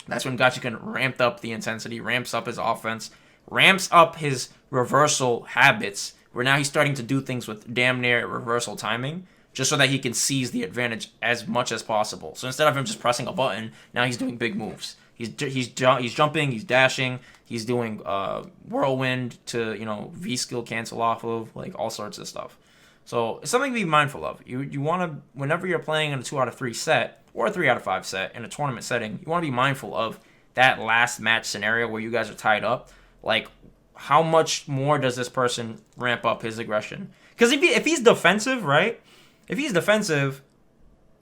That's when Gachikun ramped up the intensity, ramps up his offense, ramps up his reversal habits, where now he's starting to do things with damn near reversal timing, just so that he can seize the advantage as much as possible. So instead of him just pressing a button, now he's doing big moves. He's jumping, he's dashing, he's doing whirlwind to, you know, V skill cancel off of, like all sorts of stuff. So it's something to be mindful of. You want to, whenever you're playing in a 2 out of 3 set or a 3 out of 5 set in a tournament setting, you want to be mindful of that last match scenario where you guys are tied up. Like, how much more does this person ramp up his aggression? Because if he's defensive, right? If he's defensive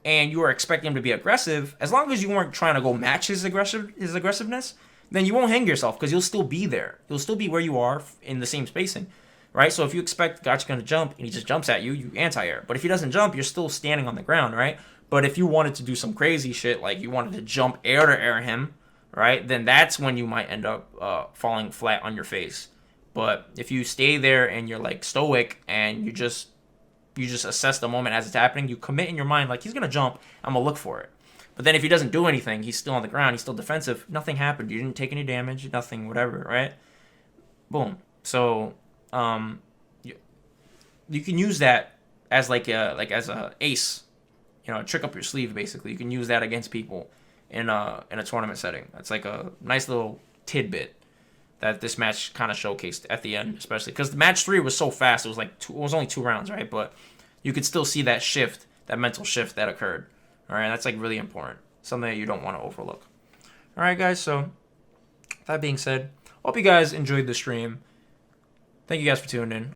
and you are expecting him to be aggressive, as long as you weren't trying to go match his aggressiveness, then you won't hang yourself because you'll still be there. You'll still be where you are in the same spacing, right? So if you expect Gachikun to jump and he just jumps at you, you anti-air. But if he doesn't jump, you're still standing on the ground, right? But if you wanted to do some crazy shit, like you wanted to jump air to air him, right, then that's when you might end up falling flat on your face. But if you stay there and you're like stoic and you just assess the moment as it's happening, you commit in your mind like he's gonna jump, I'm gonna look for it. But then if he doesn't do anything, he's still on the ground, he's still defensive, nothing happened, you didn't take any damage, nothing, whatever, right? Boom. So you can use that as as a ace, you know, a trick up your sleeve basically. You can use that against people in a tournament setting. That's like a nice little tidbit that this match kind of showcased at the end, especially because match 3 was so fast. It was only 2 rounds, right? But you could still see that shift that mental shift that occurred. All right, that's like really important. Something that you don't want to overlook. All right, guys. So that being said, hope you guys enjoyed the stream. Thank you guys for tuning in.